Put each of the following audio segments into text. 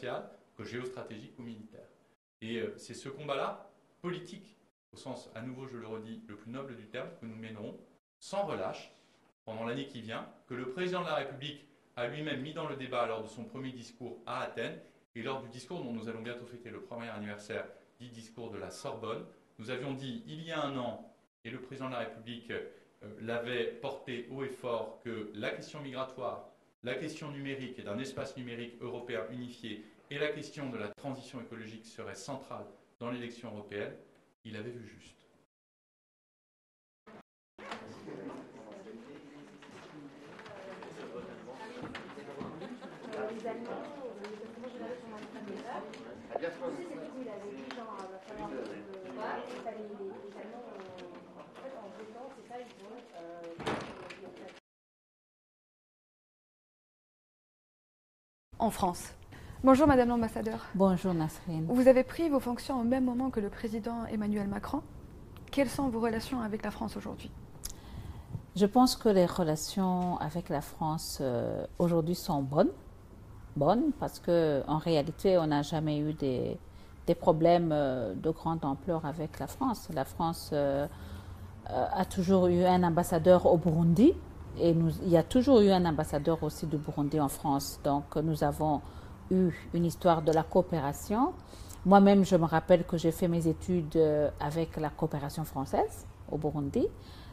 commercial que géostratégique ou militaire. Et c'est ce combat-là, politique, au sens, à nouveau je le redis, le plus noble du terme, que nous mènerons sans relâche pendant l'année qui vient, que le président de la République a lui-même mis dans le débat lors de son premier discours à Athènes et lors du discours dont nous allons bientôt fêter le premier anniversaire, dit discours de la Sorbonne. Nous avions dit il y a un an, et le président de la République l'avait porté haut et fort, que la question migratoire, la question numérique et d'un espace numérique européen unifié et la question de la transition écologique serait centrale dans l'élection européenne. Il avait vu juste. En France. Bonjour Madame l'ambassadeur. Bonjour Nasrine. Vous avez pris vos fonctions au même moment que le président Emmanuel Macron. Quelles sont vos relations avec la France aujourd'hui? Je pense que les relations avec la France aujourd'hui sont bonnes parce qu'en réalité, on n'a jamais eu des problèmes de grande ampleur avec la France. La France a toujours eu un ambassadeur au Burundi et il y a toujours eu un ambassadeur aussi du Burundi en France. Donc nous avons eu une histoire de la coopération. Moi-même, je me rappelle que j'ai fait mes études avec la coopération française au Burundi.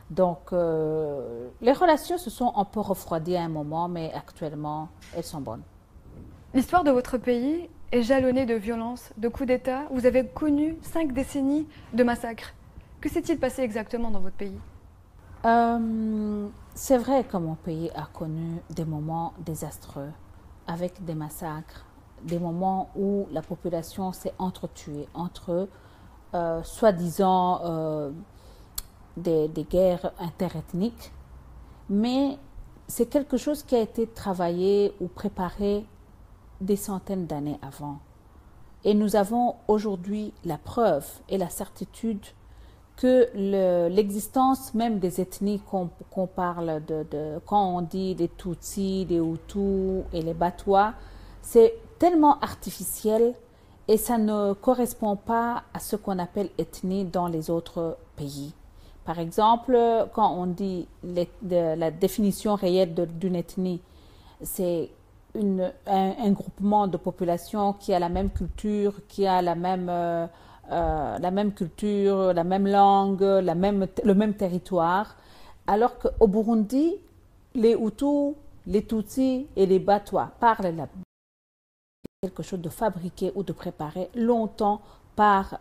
Donc, les relations se sont un peu refroidies à un moment, mais actuellement, elles sont bonnes. L'histoire de votre pays est jalonnée de violences, de coups d'État. Vous avez connu 5 décennies de massacres. Que s'est-il passé exactement dans votre pays? C'est vrai que mon pays a connu des moments désastreux, avec des massacres, des moments où la population s'est entretuée entre soi-disant des guerres interethniques, mais c'est quelque chose qui a été travaillé ou préparé des centaines d'années avant. Et nous avons aujourd'hui la preuve et la certitude que l'existence même des ethnies qu'on parle quand on dit les Tutsis, les Hutus et les Batwa, c'est tellement artificiel et ça ne correspond pas à ce qu'on appelle ethnie dans les autres pays. Par exemple, quand on dit la définition réelle d'une ethnie, c'est un groupement de population qui a la même culture, qui a la même culture, la même langue, le même territoire. Alors qu'au Burundi, les Hutus, les Tutsis et les Batwa parlent quelque chose de fabriqué ou de préparé longtemps par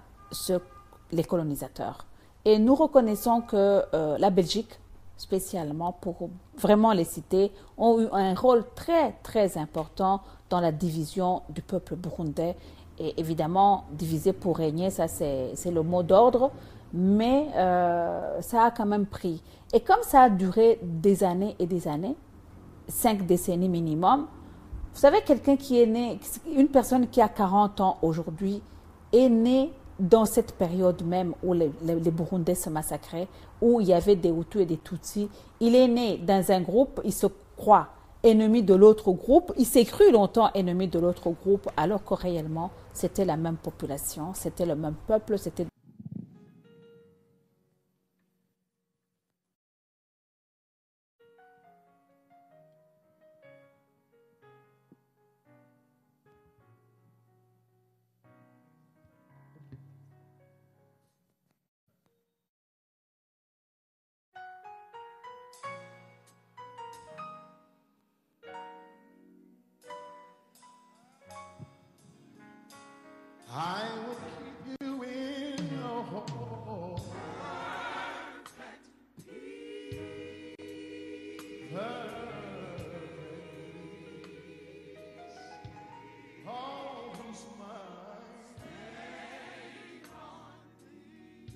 les colonisateurs. Et nous reconnaissons que la Belgique, spécialement pour vraiment les citer, ont eu un rôle très très important dans la division du peuple burundais. Et évidemment, diviser pour régner, ça c'est le mot d'ordre, mais ça a quand même pris. Et comme ça a duré des années et des années, 5 décennies minimum, vous savez, quelqu'un qui est né, une personne qui a 40 ans aujourd'hui, est née dans cette période même où les Burundais se massacraient, où il y avait des Hutus et des Tutsis. Il est né dans un groupe, il se croit ennemi de l'autre groupe, il s'est cru longtemps ennemi de l'autre groupe, alors que réellement, c'était la même population, c'était le même peuple, c'était... I will keep you in your home. Always mine.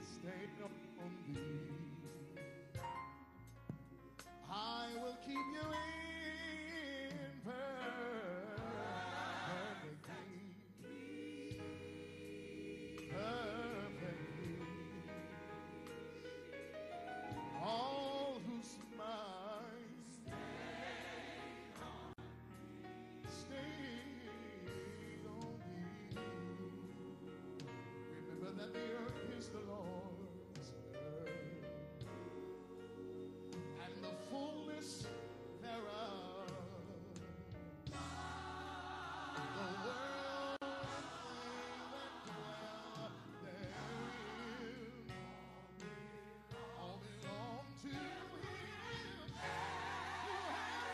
Stay on thee. I will keep you in perfect peace. that the earth is the Lord's and the fullness thereof. The world and dwell therein all belong to Him who has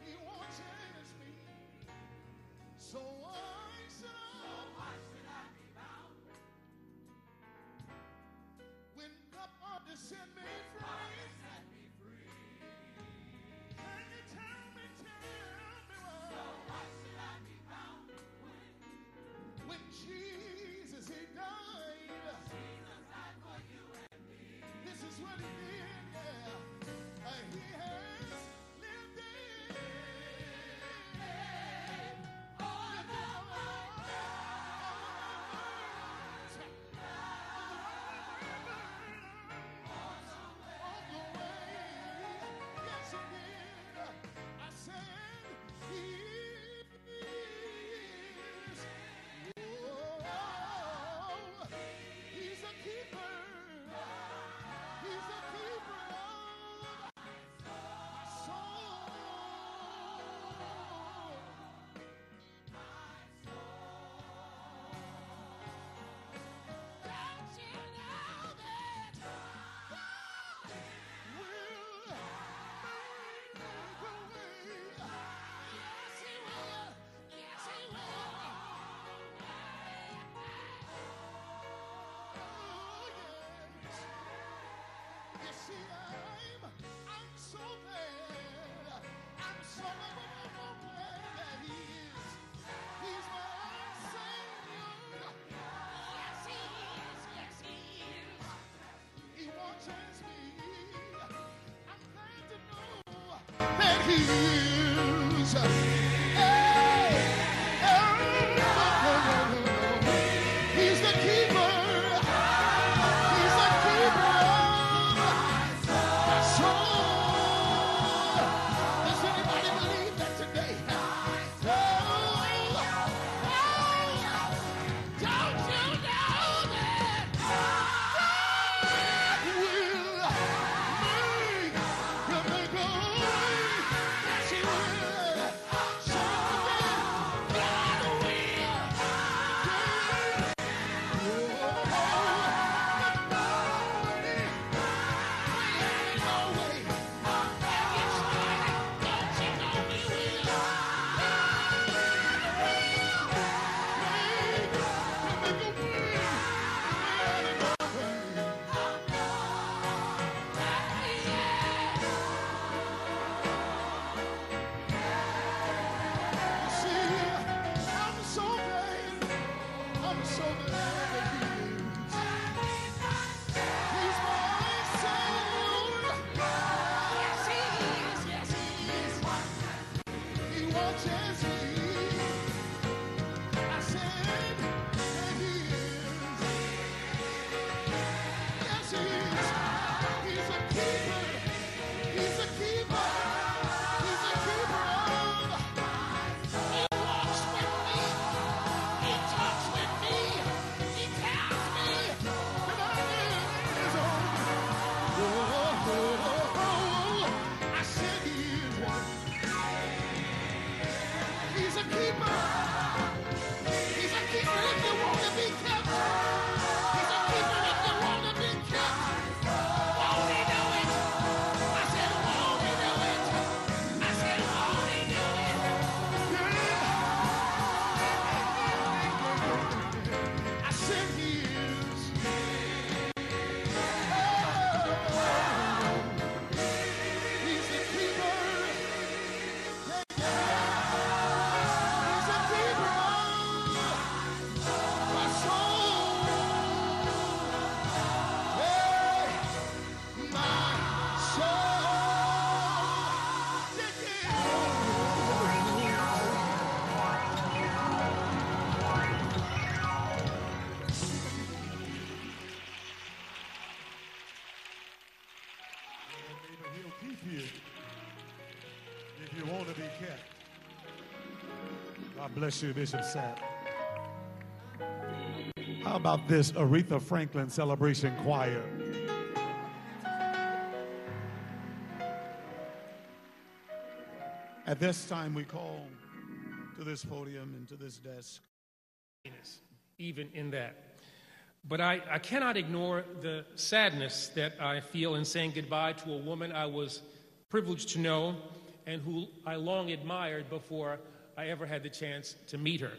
He won't change me. So why should I be bound when God ought to set me free? Can you tell me why? So why should I be bound when Jesus He died? Jesus died for you and me. This is what He did, yeah. He has lived in. I'm so glad. I'm so glad that He is. He's my Savior. Yes, He is. Yes, He is. He won't change me. I'm glad to know that He is. Hey, He's the keeper. He's the keeper of my soul. Does anybody believe that today? Don't you know that God will make a way? Yes, He will. God I'm so glad that He is. He's my Savior. Yes, He is. Yes, He is. He watches me. I said that He is. Yes, He is. He's a keeper. He's a keeper. He's a keeper of. He walks with me. He talks with me. He tells me that I is on. I said He is. He's a keeper. He's a keeper if you want to be kept. He's a keeper if you want to be kept. Won't He do it? I said, won't He do it? I said, won't He do it? I said He is. He's the keeper. He's a keeper of my soul. Hey, my soul. He'll keep you if you want to be kept. God bless you, Bishop Sapp. How about this Aretha Franklin Celebration Choir? At this time, we call to this podium and to this desk. Even in that. But I cannot ignore the sadness that I feel in saying goodbye to a woman I was privileged to know and who I long admired before I ever had the chance to meet her.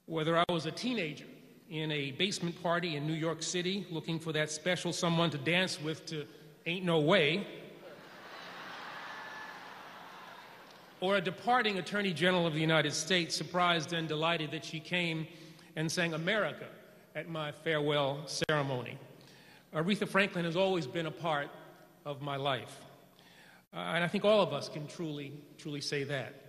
Whether I was a teenager in a basement party in New York City looking for that special someone to dance with to Ain't No Way, or a departing Attorney General of the United States, surprised and delighted that she came and sang America at my farewell ceremony. Aretha Franklin has always been a part of my life. And I think all of us can truly say that.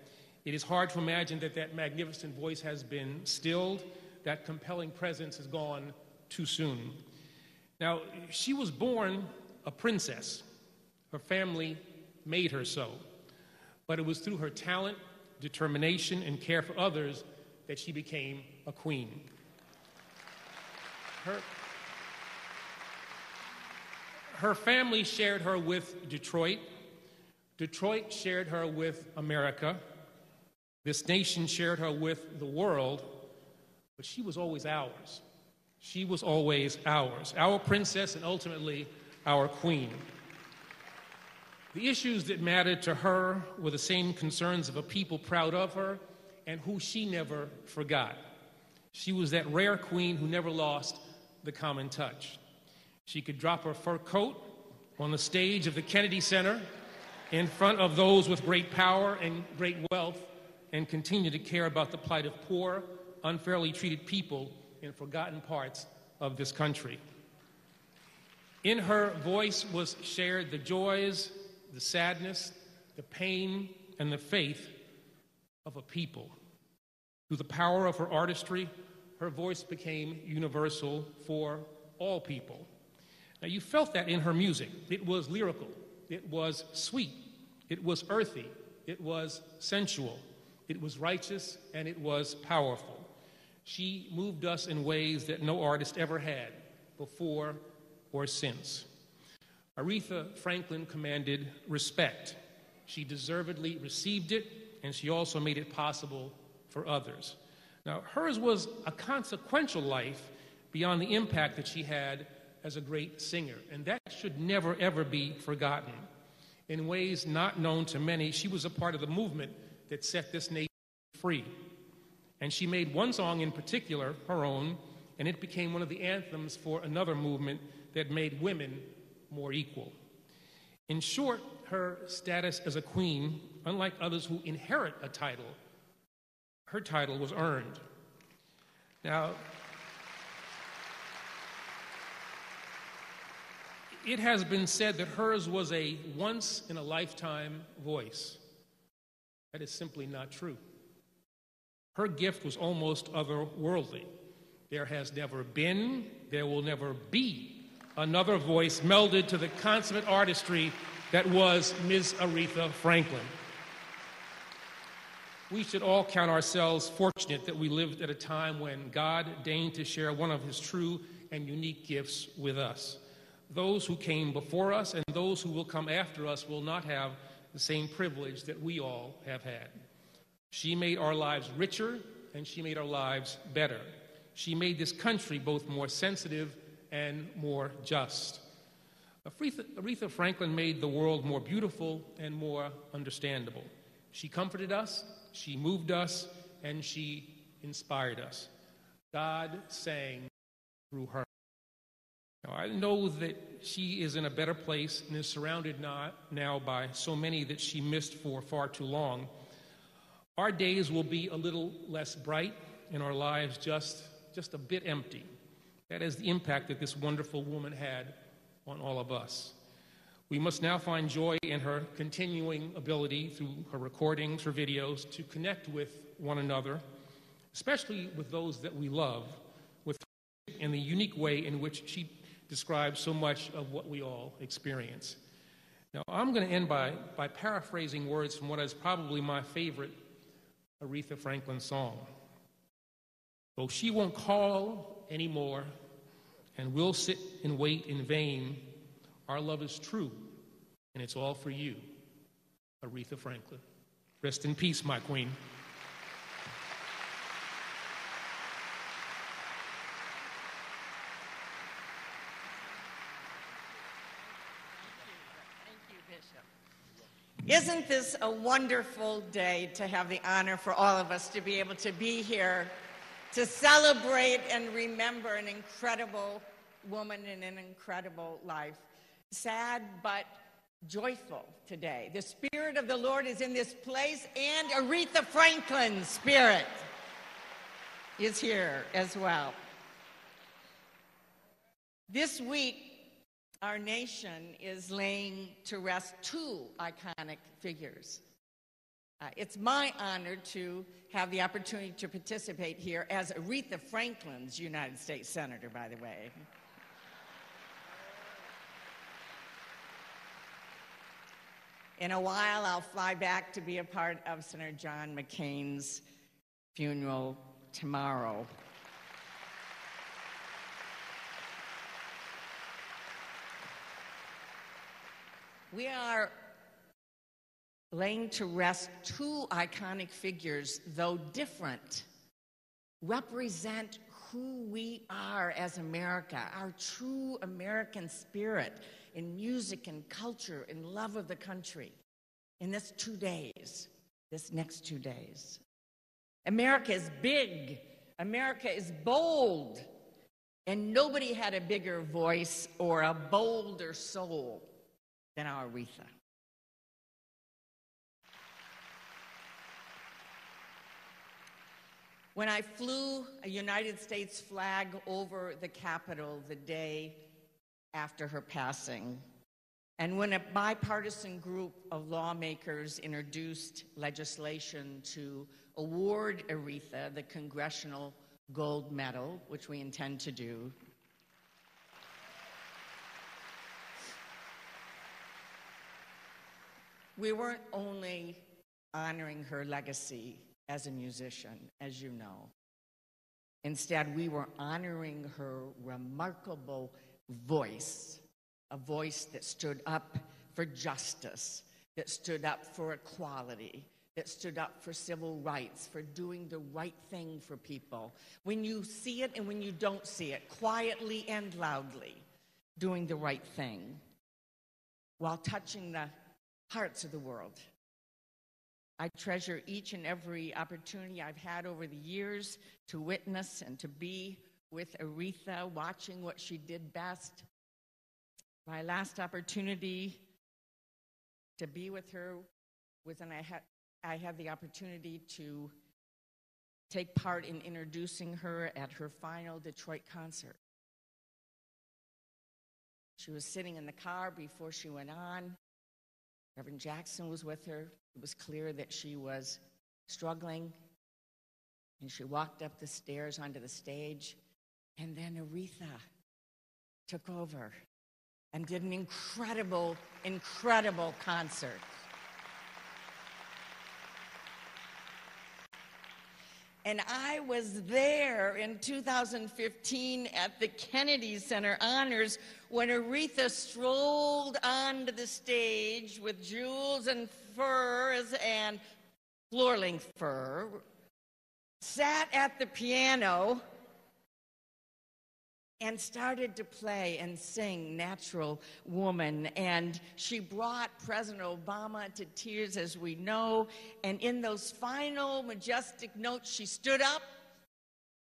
It is hard to imagine that magnificent voice has been stilled, that compelling presence has gone too soon. Now, she was born a princess. Her family made her so. But it was through her talent, determination, and care for others that she became a queen. Her family shared her with Detroit. Detroit shared her with America. This nation shared her with the world. But she was always ours. She was always ours. Our princess and ultimately our queen. The issues that mattered to her were the same concerns of a people proud of her and who she never forgot. She was that rare queen who never lost the common touch. She could drop her fur coat on the stage of the Kennedy Center in front of those with great power and great wealth and continue to care about the plight of poor, unfairly treated people in forgotten parts of this country. In her voice was shared the joys, the sadness, the pain, and the faith of a people. Through the power of her artistry, her voice became universal for all people. Now, you felt that in her music. It was lyrical, it was sweet, it was earthy, it was sensual, it was righteous, and it was powerful. She moved us in ways that no artist ever had, before or since. Aretha Franklin commanded respect. She deservedly received it, and she also made it possible for others. Now, hers was a consequential life beyond the impact that she had as a great singer, and that should never, ever be forgotten. In ways not known to many, she was a part of the movement that set this nation free. And she made one song in particular her own, and it became one of the anthems for another movement that made women more equal. In short, her status as a queen, unlike others who inherit a title, her title was earned. Now, it has been said that hers was a once-in-a-lifetime voice. That is simply not true. Her gift was almost otherworldly. There has never been, there will never be another voice melded to the consummate artistry that was Ms. Aretha Franklin. We should all count ourselves fortunate that we lived at a time when God deigned to share one of his true and unique gifts with us. Those who came before us and those who will come after us will not have the same privilege that we all have had. She made our lives richer, and she made our lives better. She made this country both more sensitive and more just. Aretha Franklin made the world more beautiful and more understandable. She comforted us, she moved us, and she inspired us. God sang through her. Now, I know that she is in a better place and is surrounded now by so many that she missed for far too long. Our days will be a little less bright and our lives just a bit empty. That is the impact that this wonderful woman had on all of us. We must now find joy in her continuing ability through her recordings, her videos, to connect with one another, especially with those that we love, with in the unique way in which she describes so much of what we all experience. Now, I'm going to end by paraphrasing words from what is probably my favorite Aretha Franklin song. Though she won't call anymore, and we'll sit and wait in vain, our love is true, and it's all for you, Aretha Franklin. Rest in peace, my queen. Isn't this a wonderful day to have the honor for all of us to be able to be here to celebrate and remember an incredible woman and an incredible life? Sad but joyful today. The Spirit of the Lord is in this place, and Aretha Franklin's spirit is here as well. This week, our nation is laying to rest two iconic figures. It's my honor to have the opportunity to participate here as Aretha Franklin's United States Senator, by the way. In a while, I'll fly back to be a part of Senator John McCain's funeral tomorrow. We are laying to rest two iconic figures, though different, represent who we are as America, our true American spirit in music and culture and love of the country in this next 2 days. America is big, America is bold, and nobody had a bigger voice or a bolder soul than our Aretha. When I flew a United States flag over the Capitol the day after her passing, and when a bipartisan group of lawmakers introduced legislation to award Aretha the Congressional Gold Medal, which we intend to do, we weren't only honoring her legacy as a musician, as you know. Instead, we were honoring her remarkable voice, a voice that stood up for justice, that stood up for equality, that stood up for civil rights, for doing the right thing for people. When you see it and when you don't see it, quietly and loudly, doing the right thing while touching the hearts of the world. I treasure each and every opportunity I've had over the years to witness and to be with Aretha, watching what she did best. My last opportunity to be with her was when I had the opportunity to take part in introducing her at her final Detroit concert. She was sitting in the car before she went on. Reverend Jackson was with her. It was clear that she was struggling. And she walked up the stairs onto the stage. And then Aretha took over and did an incredible, incredible concert. And I was there in 2015 at the Kennedy Center Honors when Aretha strolled onto the stage with jewels and furs and floor-length fur, sat at the piano, and started to play and sing Natural Woman. And she brought President Obama to tears, as we know. And in those final majestic notes, she stood up.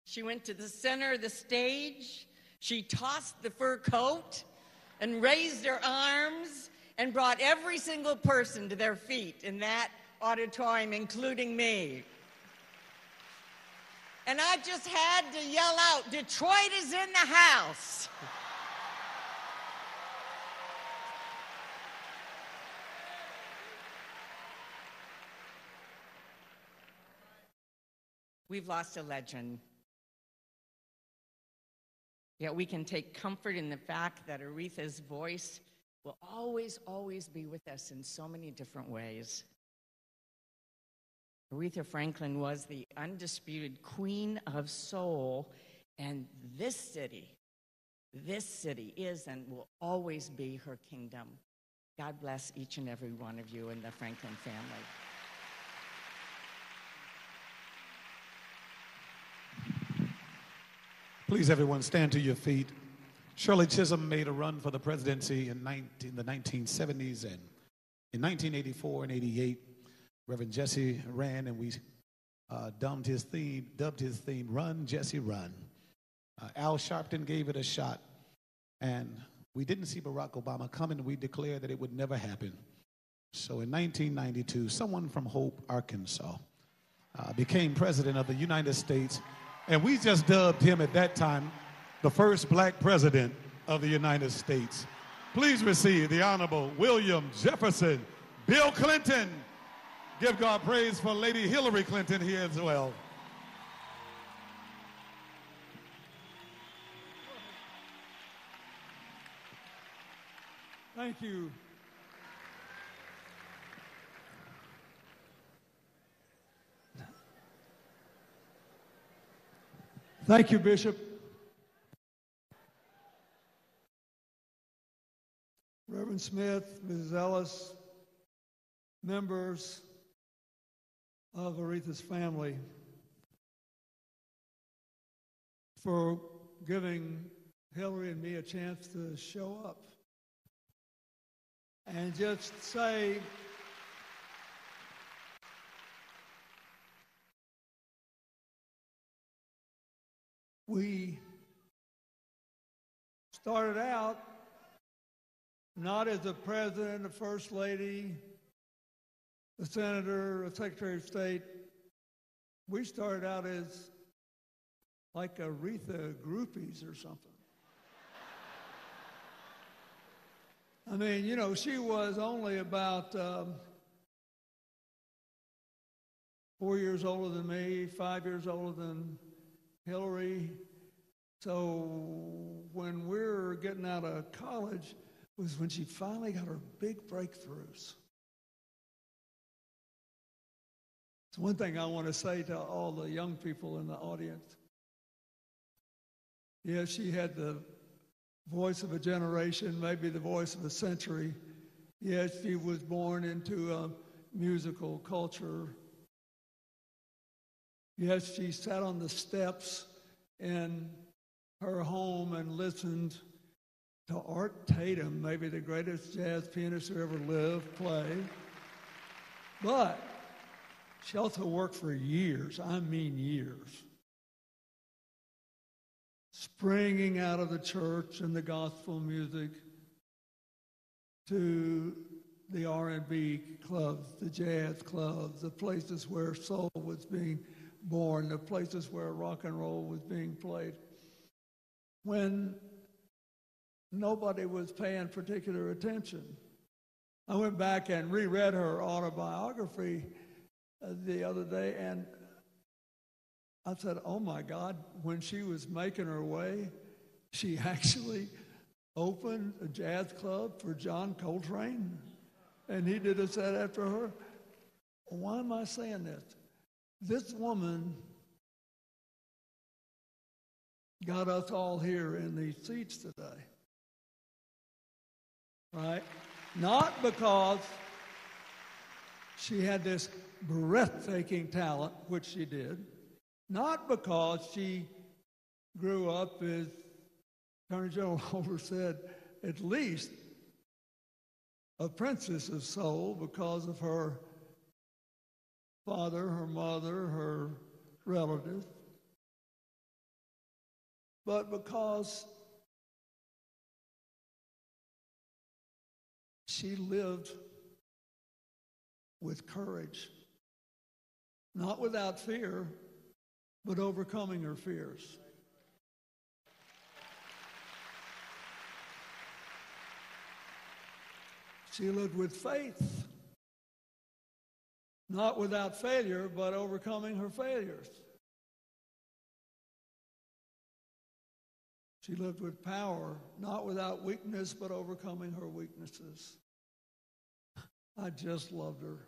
She went to the center of the stage. She tossed the fur coat and raised her arms and brought every single person to their feet in that auditorium, including me. And I just had to yell out, "Detroit is in the house." We've lost a legend. Yet we can take comfort in the fact that Aretha's voice will always, always be with us in so many different ways. Aretha Franklin was the undisputed queen of soul, and this city is and will always be her kingdom. God bless each and every one of you in the Franklin family. Please, everyone, stand to your feet. Shirley Chisholm made a run for the presidency in the 1970s, and in 1984 and 88, Reverend Jesse ran, and we dubbed his theme, Run, Jesse, Run. Al Sharpton gave it a shot, and we didn't see Barack Obama coming. We declared that it would never happen. So in 1992, someone from Hope, Arkansas, became president of the United States, and we just dubbed him at that time the first black president of the United States. Please receive the Honorable William Jefferson Bill Clinton. Give God praise for Lady Hillary Clinton here as well. Thank you. Thank you, Bishop. Reverend Smith, Mrs. Ellis, members of Aretha's family, for giving Hillary and me a chance to show up and just say we started out not as the president, the first lady, the senator, the secretary of state. We started out as like Aretha groupies or something. I mean, you know, she was only about 4 years older than me, 5 years older than Hillary. So when we were getting out of college was when she finally got her big breakthroughs. It's one thing I want to say to all the young people in the audience. Yes, she had the voice of a generation, maybe the voice of a century. Yes, she was born into a musical culture. Yes, she sat on the steps in her home and listened to Art Tatum, maybe the greatest jazz pianist who ever lived, play. But she also worked for years, I mean years, springing out of the church and the gospel music to the R&B clubs, the jazz clubs, the places where soul was being born, the places where rock and roll was being played. When nobody was paying particular attention. I went back and reread her autobiography the other day, and I said, oh my God, when she was making her way, she actually opened a jazz club for John Coltrane, and he did a set after her. Why am I saying this? This woman got us all here in these seats today. Right? Not because she had this breathtaking talent, which she did. Not because she grew up, as Attorney General Holder said, at least a princess of soul because of her father, her mother, her relatives, but because she lived with courage, not without fear, but overcoming her fears. She lived with faith, not without failure, but overcoming her failures. She lived with power, not without weakness, but overcoming her weaknesses. I just loved her.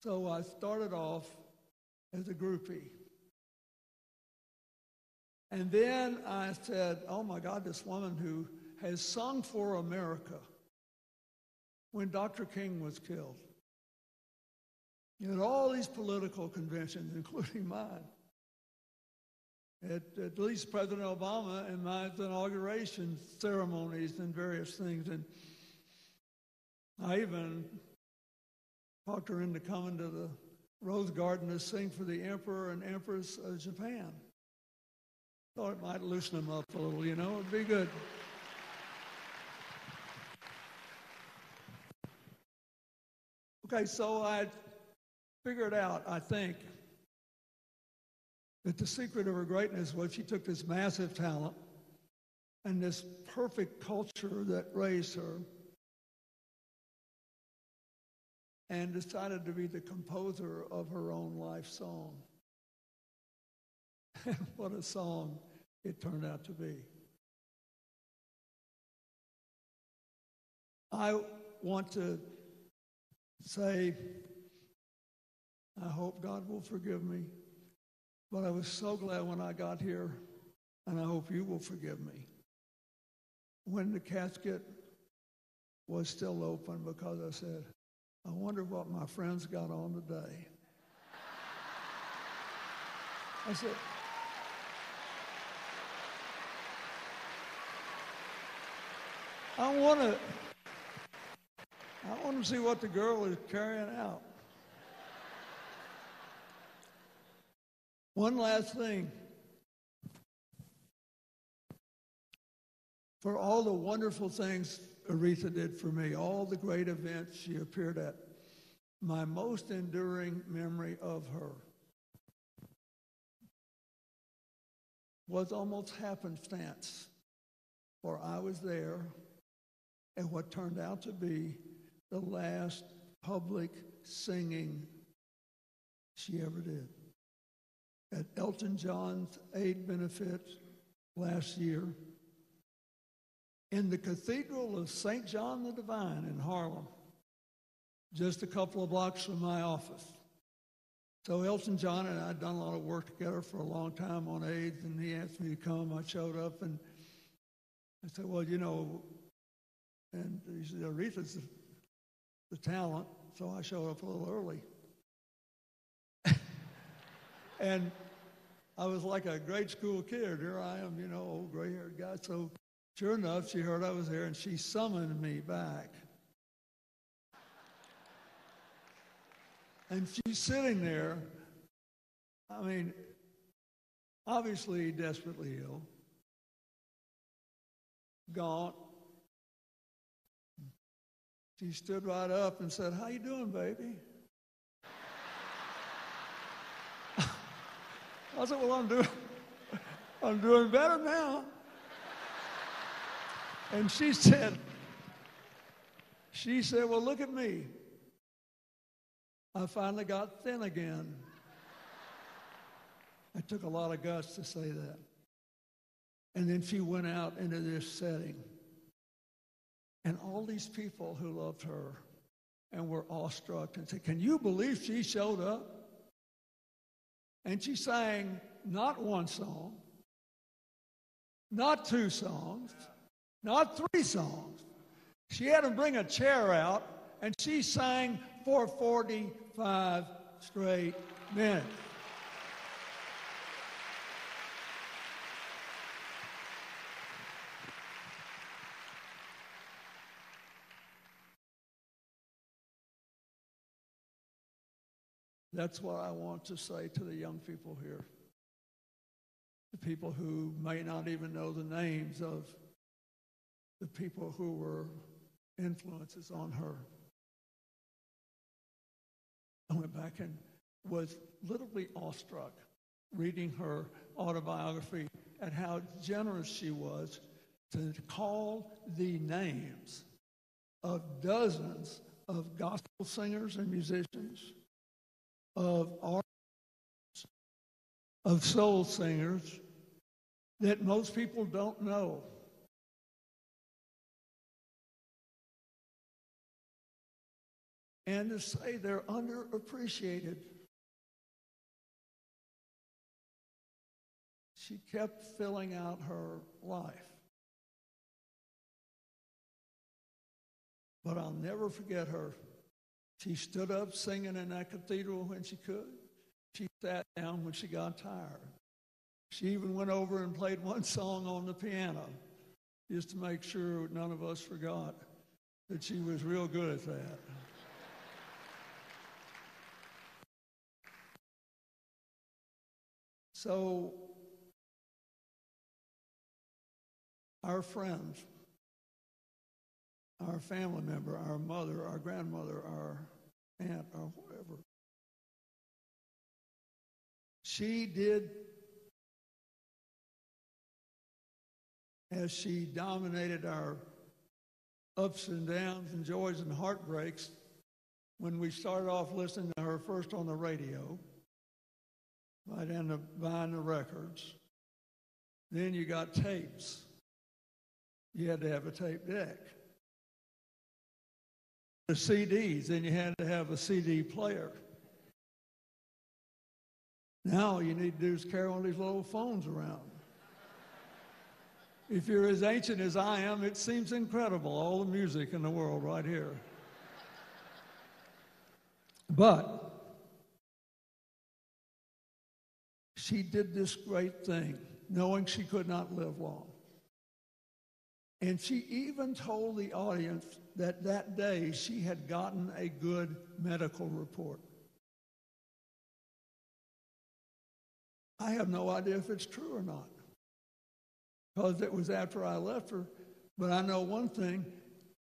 So I started off as a groupie. And then I said, oh my God, this woman who has sung for America when Dr. King was killed. You know, all these political conventions, including mine. At least President Obama and my inauguration ceremonies and various things. And I even talked her into coming to the Rose Garden to sing for the Emperor and Empress of Japan. Thought it might loosen them up a little, you know, it'd be good. Okay, so I figured out, I think, that the secret of her greatness was she took this massive talent and this perfect culture that raised her and decided to be the composer of her own life song. And what a song it turned out to be. I want to say, I hope God will forgive me, but I was so glad when I got here, and I hope you will forgive me, when the casket was still open, because I said, I wonder what my friends got on today. I said, I want to see what the girl is carrying out. One last thing. For all the wonderful things Aretha did for me, all the great events she appeared at, my most enduring memory of her was almost happenstance, for I was there at what turned out to be the last public singing she ever did. At Elton John's Aid benefit last year, in the Cathedral of St. John the Divine in Harlem, just a couple of blocks from my office. So Elton John and I had done a lot of work together for a long time on AIDS, and he asked me to come. I showed up, and I said, well, you know, and he said, Aretha's the talent, so I showed up a little early. And I was like a grade school kid. Here I am, you know, old gray-haired guy. So sure enough, she heard I was there, and she summoned me back. And she's sitting there, I mean, obviously desperately ill, gaunt. She stood right up and said, how you doing, baby? I said, well, I'm doing better now. And she said, well, look at me. I finally got thin again. It took a lot of guts to say that. And then she went out into this setting. And all these people who loved her and were awestruck and said, can you believe she showed up? And she sang not one song, not two songs, not three songs. She had to bring a chair out, and she sang for 45 straight minutes. That's what I want to say to the young people here, the people who may not even know the names of the people who were influences on her. I went back and was literally awestruck reading her autobiography at how generous she was to call the names of dozens of gospel singers and musicians, of artists, of soul singers that most people don't know. and to say they're underappreciated. She kept filling out her life. But I'll never forget her. She stood up singing in that cathedral when she could. She sat down when she got tired. She even went over and played one song on the piano just to make sure none of us forgot that she was real good at that. So, our friends, our family member, our mother, our grandmother, our aunt, or whoever, she did as she dominated our ups and downs and joys and heartbreaks when we started off listening to her first on the radio, right into buying the records. Then you got tapes. You had to have a tape deck. The CDs, then you had to have a CD player. Now all you need to do is carry one of these little phones around. If you're as ancient as I am, it seems incredible, all the music in the world right here. But she did this great thing, knowing she could not live long. And she even told the audience that that day she had gotten a good medical report. I have no idea if it's true or not, because it was after I left her. But I know one thing,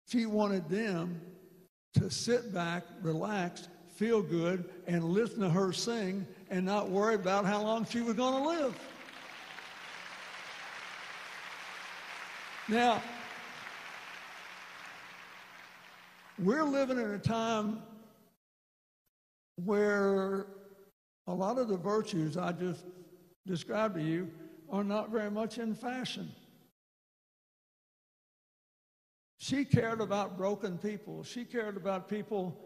she wanted them to sit back, relax, feel good, and listen to her sing and not worry about how long she was going to live. Now, we're living in a time where a lot of the virtues I just described to you are not very much in fashion. She cared about broken people. She cared about people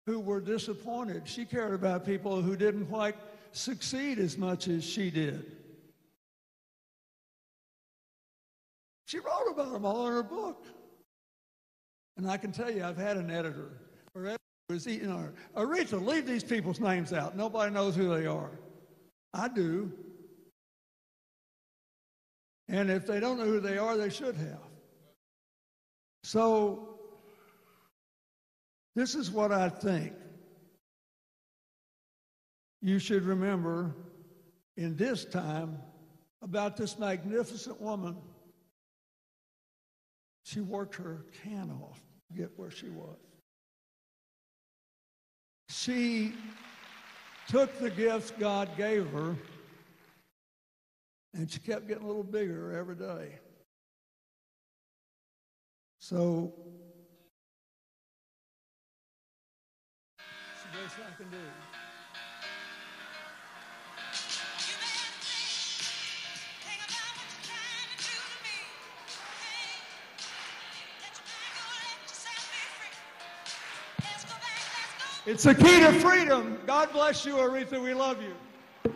who were disappointed. She cared about people who didn't quite succeed as much as she did. She wrote about them all in her book. And I can tell you, I've had an editor. Her editor was eating her. Aretha, leave these people's names out. Nobody knows who they are. I do. And if they don't know who they are, they should have. So, this is what I think you should remember in this time about this magnificent woman. She worked her can off to get where she was. She took the gifts God gave her, and she kept getting a little bigger every day. So, it's the best I can do. It's the key to freedom. God bless you, Aretha. We love you.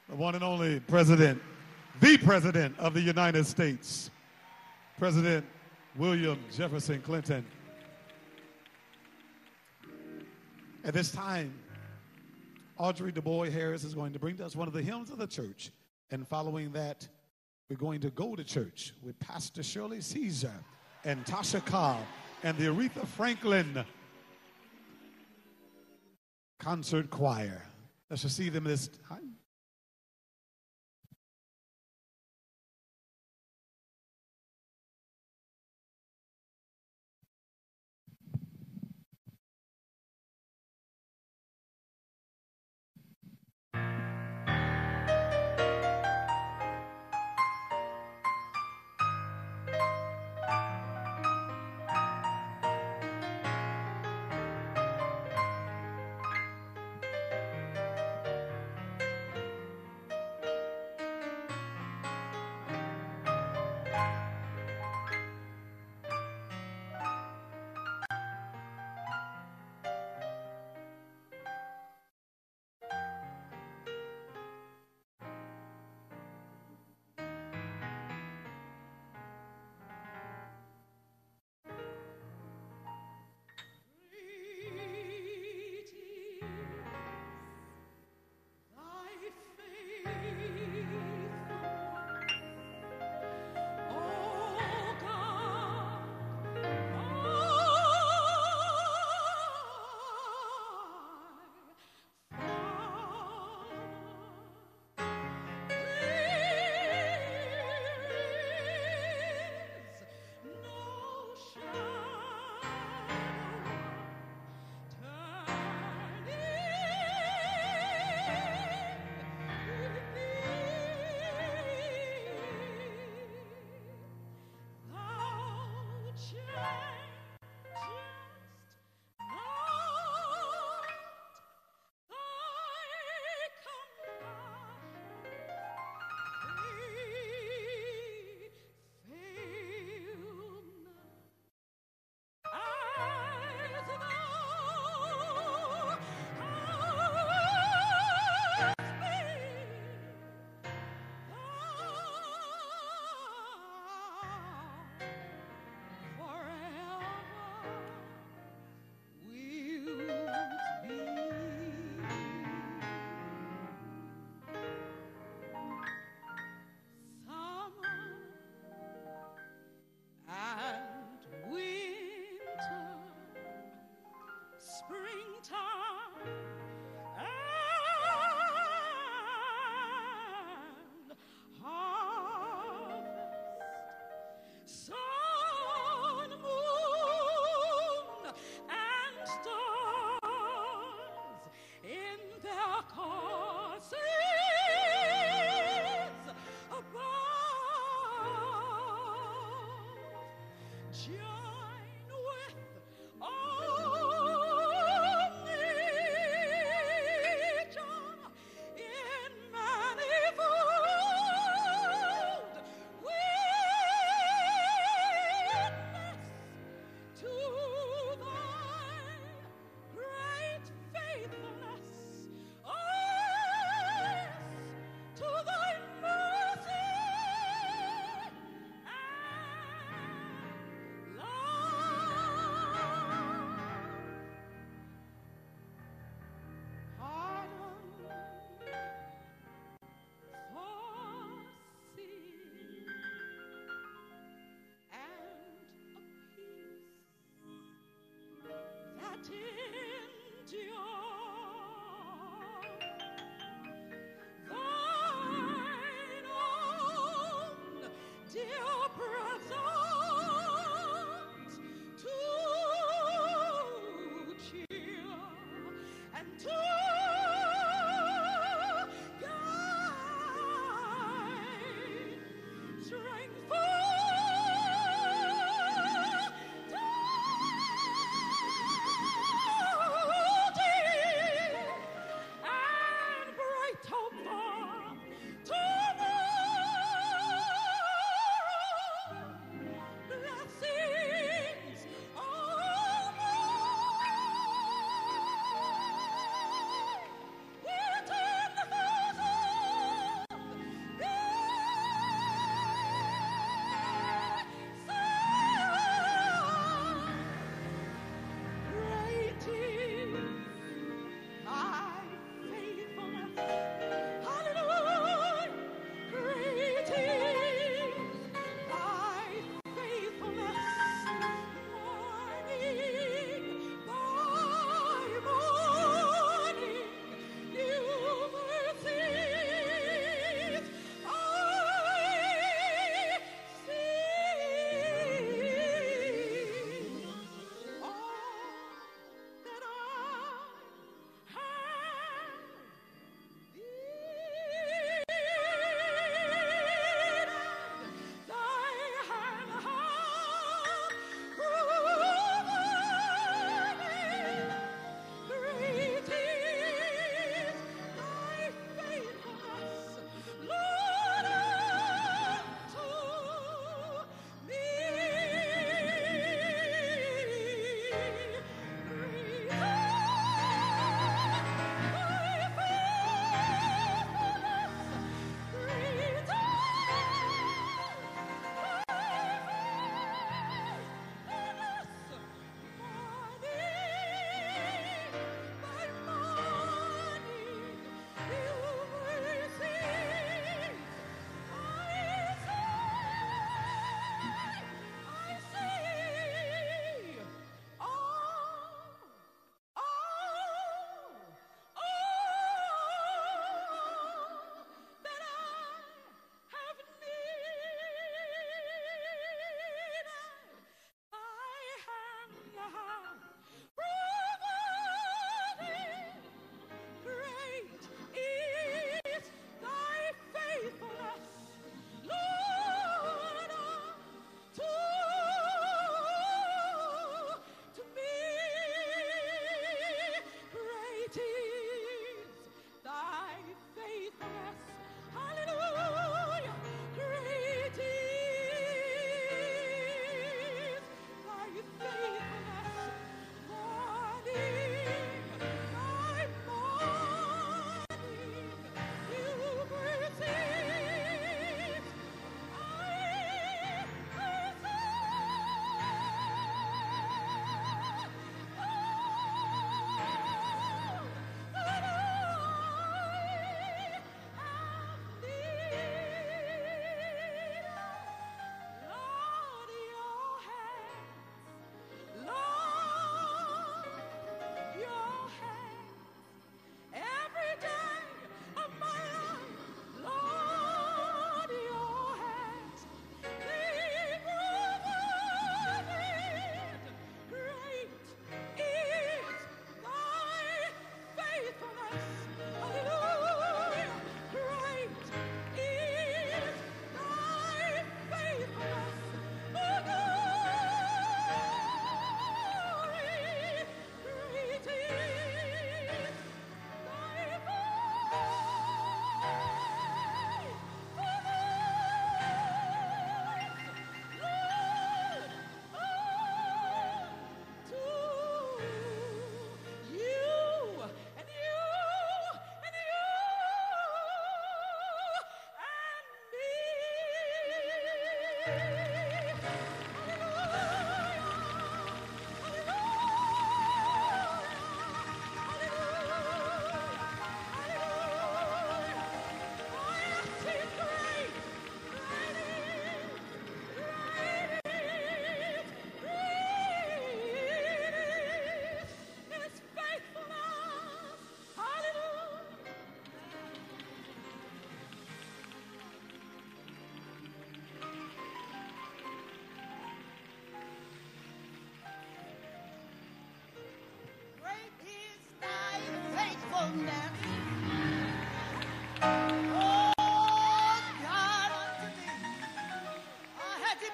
The one and only president, the president of the United States, President William Jefferson Clinton. At this time, Audrey DuBois Harris is going to bring to us one of the hymns of the church. And following that, we're going to go to church with Pastor Shirley Caesar and Tasha Cobb and the Aretha Franklin Concert Choir. Let's receive them this time. Join with all nature in manifold witness to thy great faithfulness. Oh, yes, to thy mercy and love. Pardon for sin and a peace that endures. Thine own dear presence to cheer and to guide, strength for duty and bright hope for tomorrow.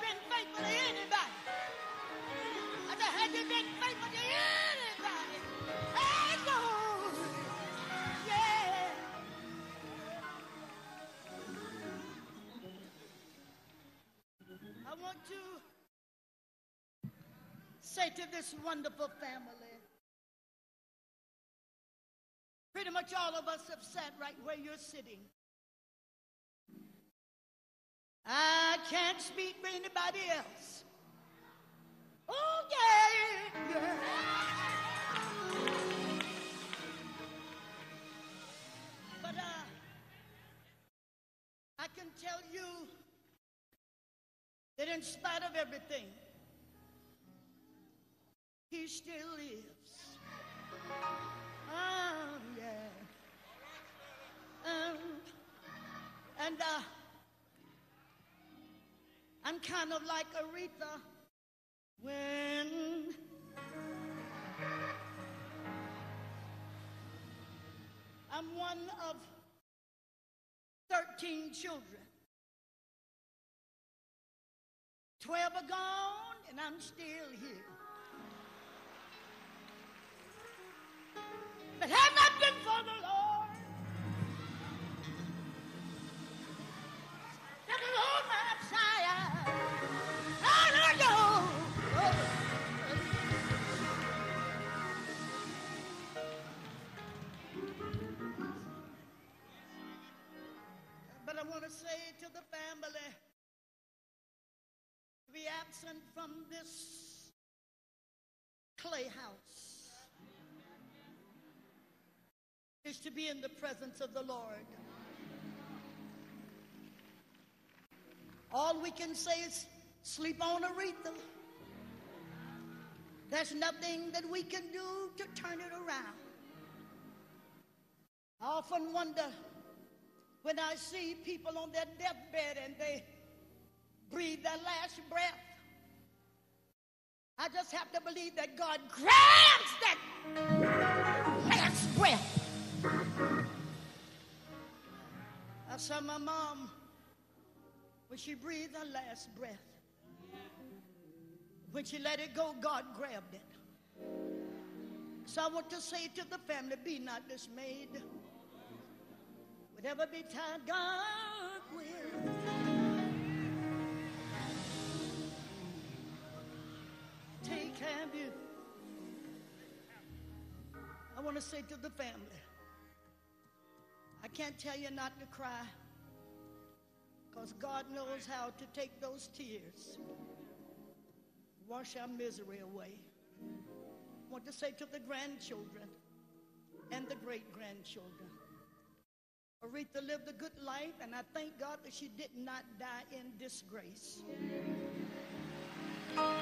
been faithful to anybody? I said, have you been faithful to anybody? Hey, Lord. Yeah. I want to say to this wonderful family, pretty much all of us have sat right where you're sitting. I can't speak for anybody else. Oh, yeah, yeah. But I can tell you that in spite of everything, he still lives. Yeah. And I'm kind of like Aretha when I'm one of 13 children. 12 are gone, and I'm still here. But had not been for the Lord, that the Lord my Messiah, I don't know. But I want to say to the family, to be absent from this clay house is to be in the presence of the Lord. All we can say is sleep on Aretha. There's nothing that we can do to turn it around. I often wonder when I see people on their deathbed and they breathe their last breath. I just have to believe that God grabs that last breath. I saw my mom when she breathed her last breath. When she let it go, God grabbed it. So I want to say to the family, be not dismayed. Whatever betide, God will. Take care of you. I want to say to the family, I can't tell you not to cry, because God knows how to take those tears, wash our misery away. I want to say to the grandchildren and the great-grandchildren, Aretha lived a good life, and I thank God that she did not die in disgrace. All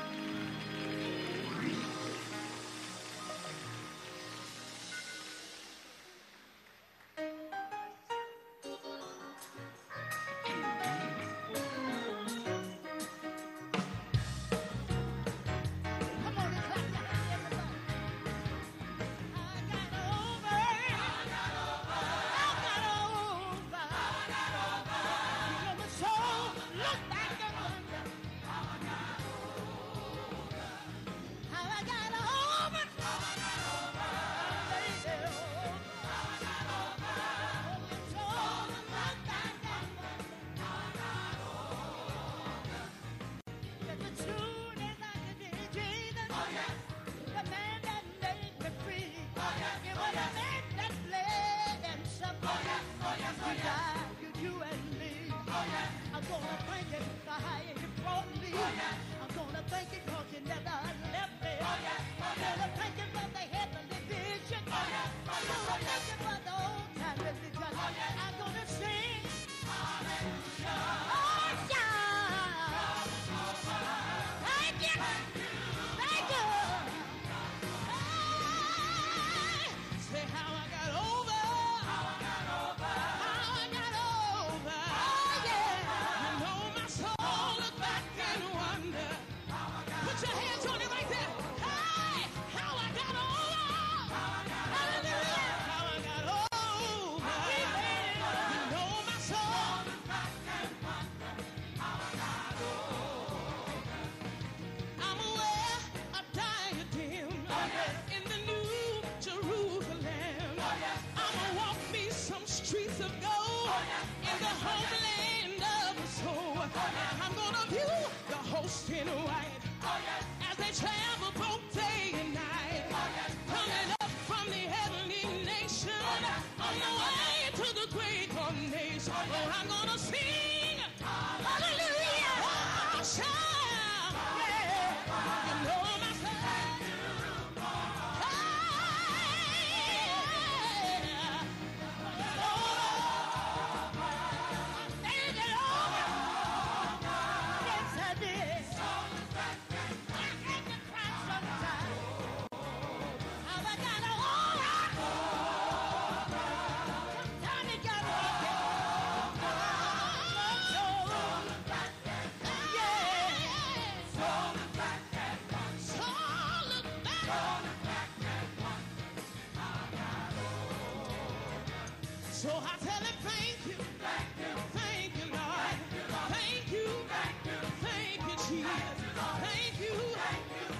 Thank you.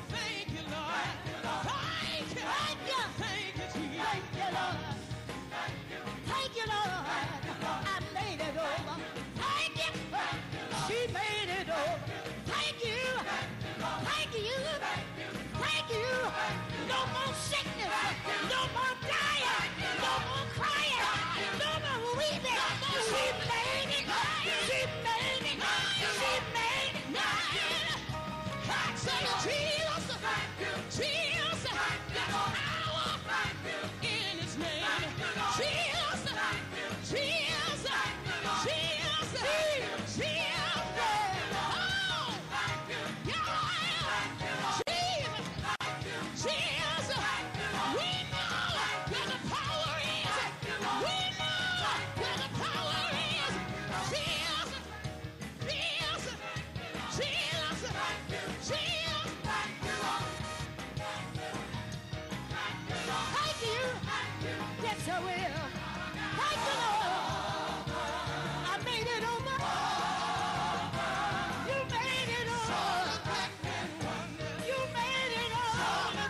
Thank you, Lord. Thank you. Thank you, Jesus. Thank you, Lord. Thank you, Lord. I made it over. Thank you. She made it over. Thank you. Thank you. Thank you. No more sickness. No more dying. No more crying. No more weeping. She made it. She made it. She made it. I say, Jesus. Jesus. There's power in his name. Jesus. Jesus. Jesus. Jesus. Oh. Yeah. Jesus. Jesus. We know where the power is. We know where the power is. Jesus. Jesus. Jesus. Jesus. Thank you. Yes, I will. Thank you, Lord. I made it over. You made it over. You made it over.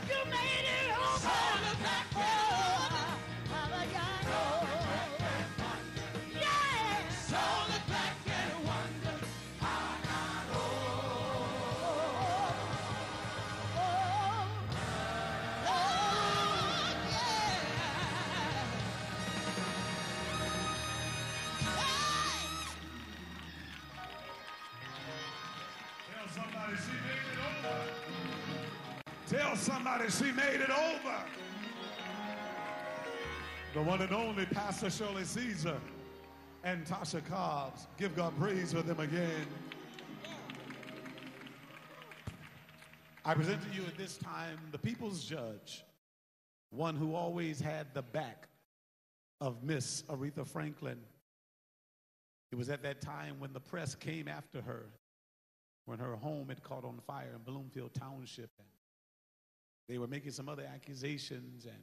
You made it over. Papa Yano. Yes. Tell somebody she made it over. The one and only Pastor Shirley Caesar and Tasha Cobbs. Give God praise for them again. I present to you at this time the people's judge, one who always had the back of Miss Aretha Franklin. It was at that time when the press came after her, when her home had caught on fire in Bloomfield Township. And they were making some other accusations, and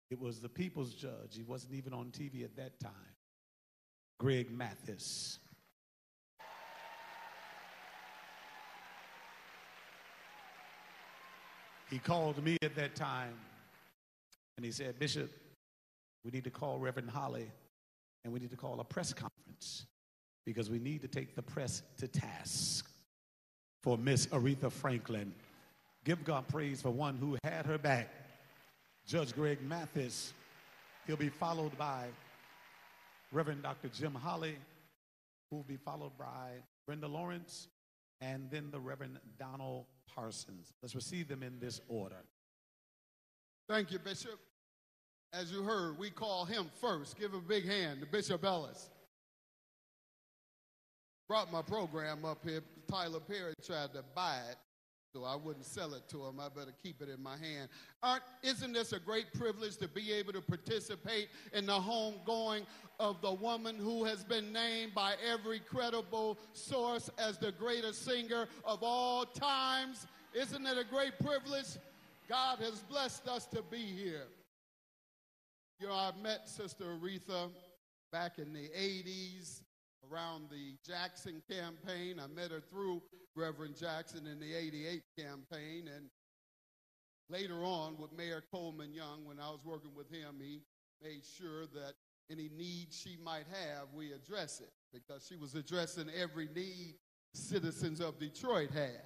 it was the people's judge. He wasn't even on TV at that time, Greg Mathis. He called me at that time, and he said, Bishop, we need to call Reverend Holly, and we need to call a press conference because we need to take the press to task for Miss Aretha Franklin. Give God praise for one who had her back, Judge Greg Mathis. He'll be followed by Reverend Dr. Jim Holly, who will be followed by Brenda Lawrence, and then the Reverend Donald Parsons. Let's receive them in this order. Thank you, Bishop. As you heard, we call him first. Give a big hand to Bishop Ellis. Brought my program up here. Tyler Perry tried to buy it, so I wouldn't sell it to him. I better keep it in my hand. Isn't this a great privilege to be able to participate in the homegoing of the woman who has been named by every credible source as the greatest singer of all times? Isn't it a great privilege? God has blessed us to be here. You know, I met Sister Aretha back in the 80s around the Jackson campaign. I met her through Reverend Jackson in the 88 campaign. And later on with Mayor Coleman Young, when I was working with him, he made sure that any need she might have, we address it, because she was addressing every need citizens of Detroit had.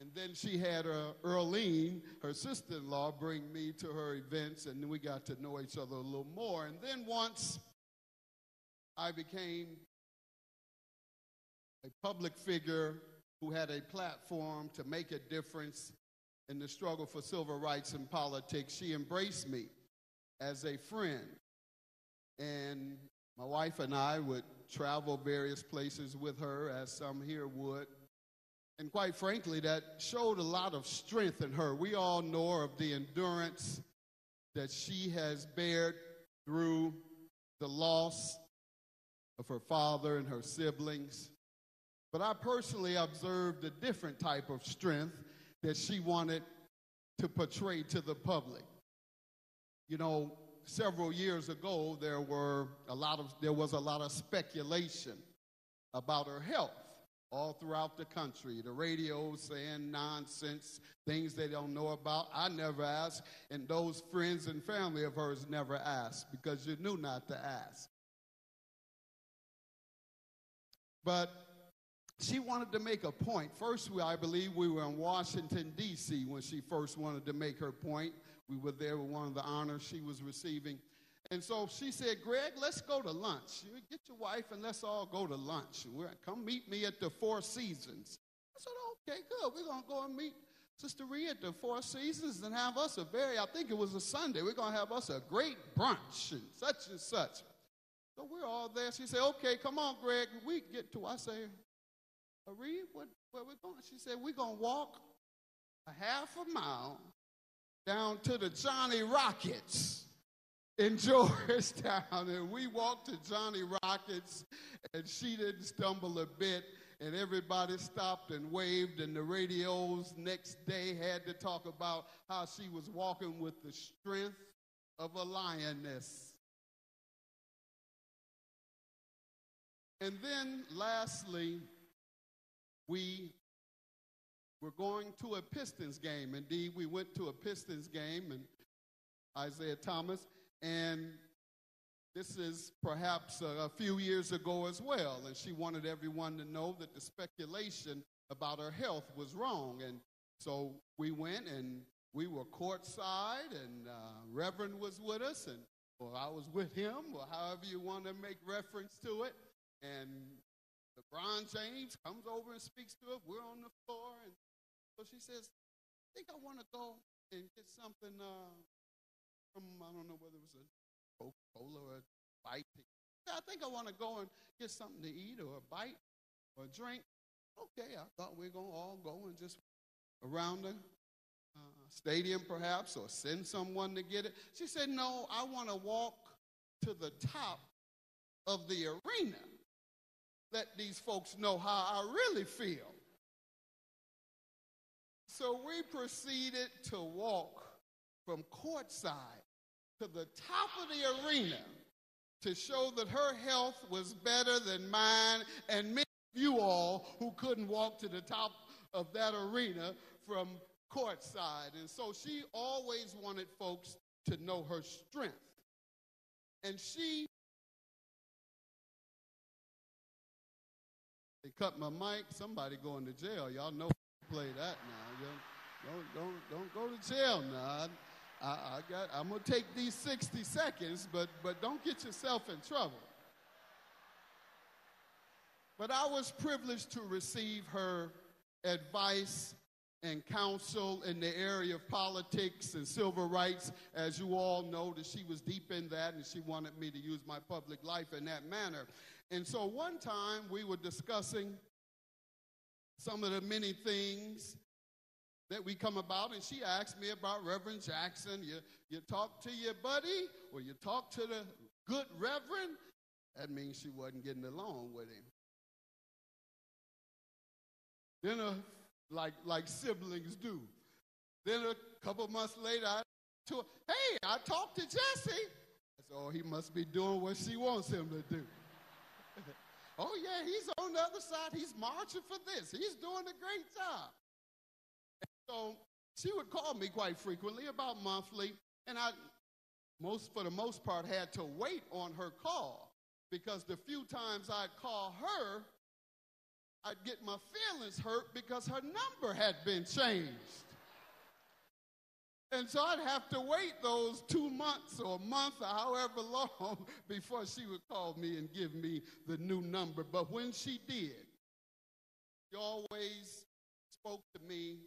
And then she had Earlene, her sister-in-law, bring me to her events, and we got to know each other a little more. And then once I became a public figure who had a platform to make a difference in the struggle for civil rights and politics, she embraced me as a friend. And my wife and I would travel various places with her, as some here would. And quite frankly, that showed a lot of strength in her. We all know of the endurance that she has bared through the loss of her father and her siblings. But I personally observed a different type of strength that she wanted to portray to the public. You know, several years ago, there was a lot of speculation about her health. all throughout the country. The radio saying nonsense, things they don't know about. I never asked, and those friends and family of hers never asked because you knew not to ask. But she wanted to make a point. First, I believe we were in Washington, D.C. when she first wanted to make her point. We were there with one of the honors she was receiving. And so she said, Greg, let's go to lunch. You get your wife and let's all go to lunch. Come meet me at the Four Seasons. I said, okay, good. We're going to go and meet Sister Rhea at the Four Seasons and have us I think it was a Sunday, we're going to have us a great brunch and such. So we're all there. She said, okay, come on, Greg. We get to, I say, Rhea, where we going? She said, we're going to walk a half a mile down to the Johnny Rockets in Georgetown, and we walked to Johnny Rockets, and she didn't stumble a bit, and everybody stopped and waved, and the radios next day had to talk about how she was walking with the strength of a lioness. And then lastly, we were going to a Pistons game. Indeed, we went to a Pistons game, and Isaiah Thomas, and this is perhaps a few years ago as well, and she wanted everyone to know that the speculation about her health was wrong. And so we went, and we were courtside, and Reverend was with us, or I was with him, or however you want to make reference to it. And LeBron James comes over and speaks to her. We're on the floor, and so she says, I think I want to go and get something from, I don't know whether it was a Coca-Cola or a bite. I think I want to go and get something to eat or a bite or a drink. Okay, I thought we were going to all go and just around the stadium perhaps, or send someone to get it. She said, no, I want to walk to the top of the arena. Let these folks know how I really feel. So we proceeded to walk from courtside to the top of the arena to show that her health was better than mine and many of you all who couldn't walk to the top of that arena from courtside. And so she always wanted folks to know her strength. And they cut my mic. Somebody going to jail. Y'all know play that now. Don't go to jail now. I'm gonna take these 60 seconds, but don't get yourself in trouble. But I was privileged to receive her advice and counsel in the area of politics and civil rights. As you all know, that she was deep in that, and she wanted me to use my public life in that manner. And so one time we were discussing some of the many things that we come about, and she asked me about Reverend Jackson. You talk to your buddy, or you talk to the good Reverend? That means she wasn't getting along with him. Then, like siblings do. Then a couple months later, I talked to Jesse. I said, oh, he must be doing what she wants him to do. Oh, yeah, he's on the other side. He's marching for this. He's doing a great job. And so she would call me quite frequently, about monthly, and I, for the most part, had to wait on her call, because the few times I'd call her, I'd get my feelings hurt because her number had been changed. And so I'd have to wait those 2 months or a month or however long before she would call me and give me the new number. But when she did, she always spoke to me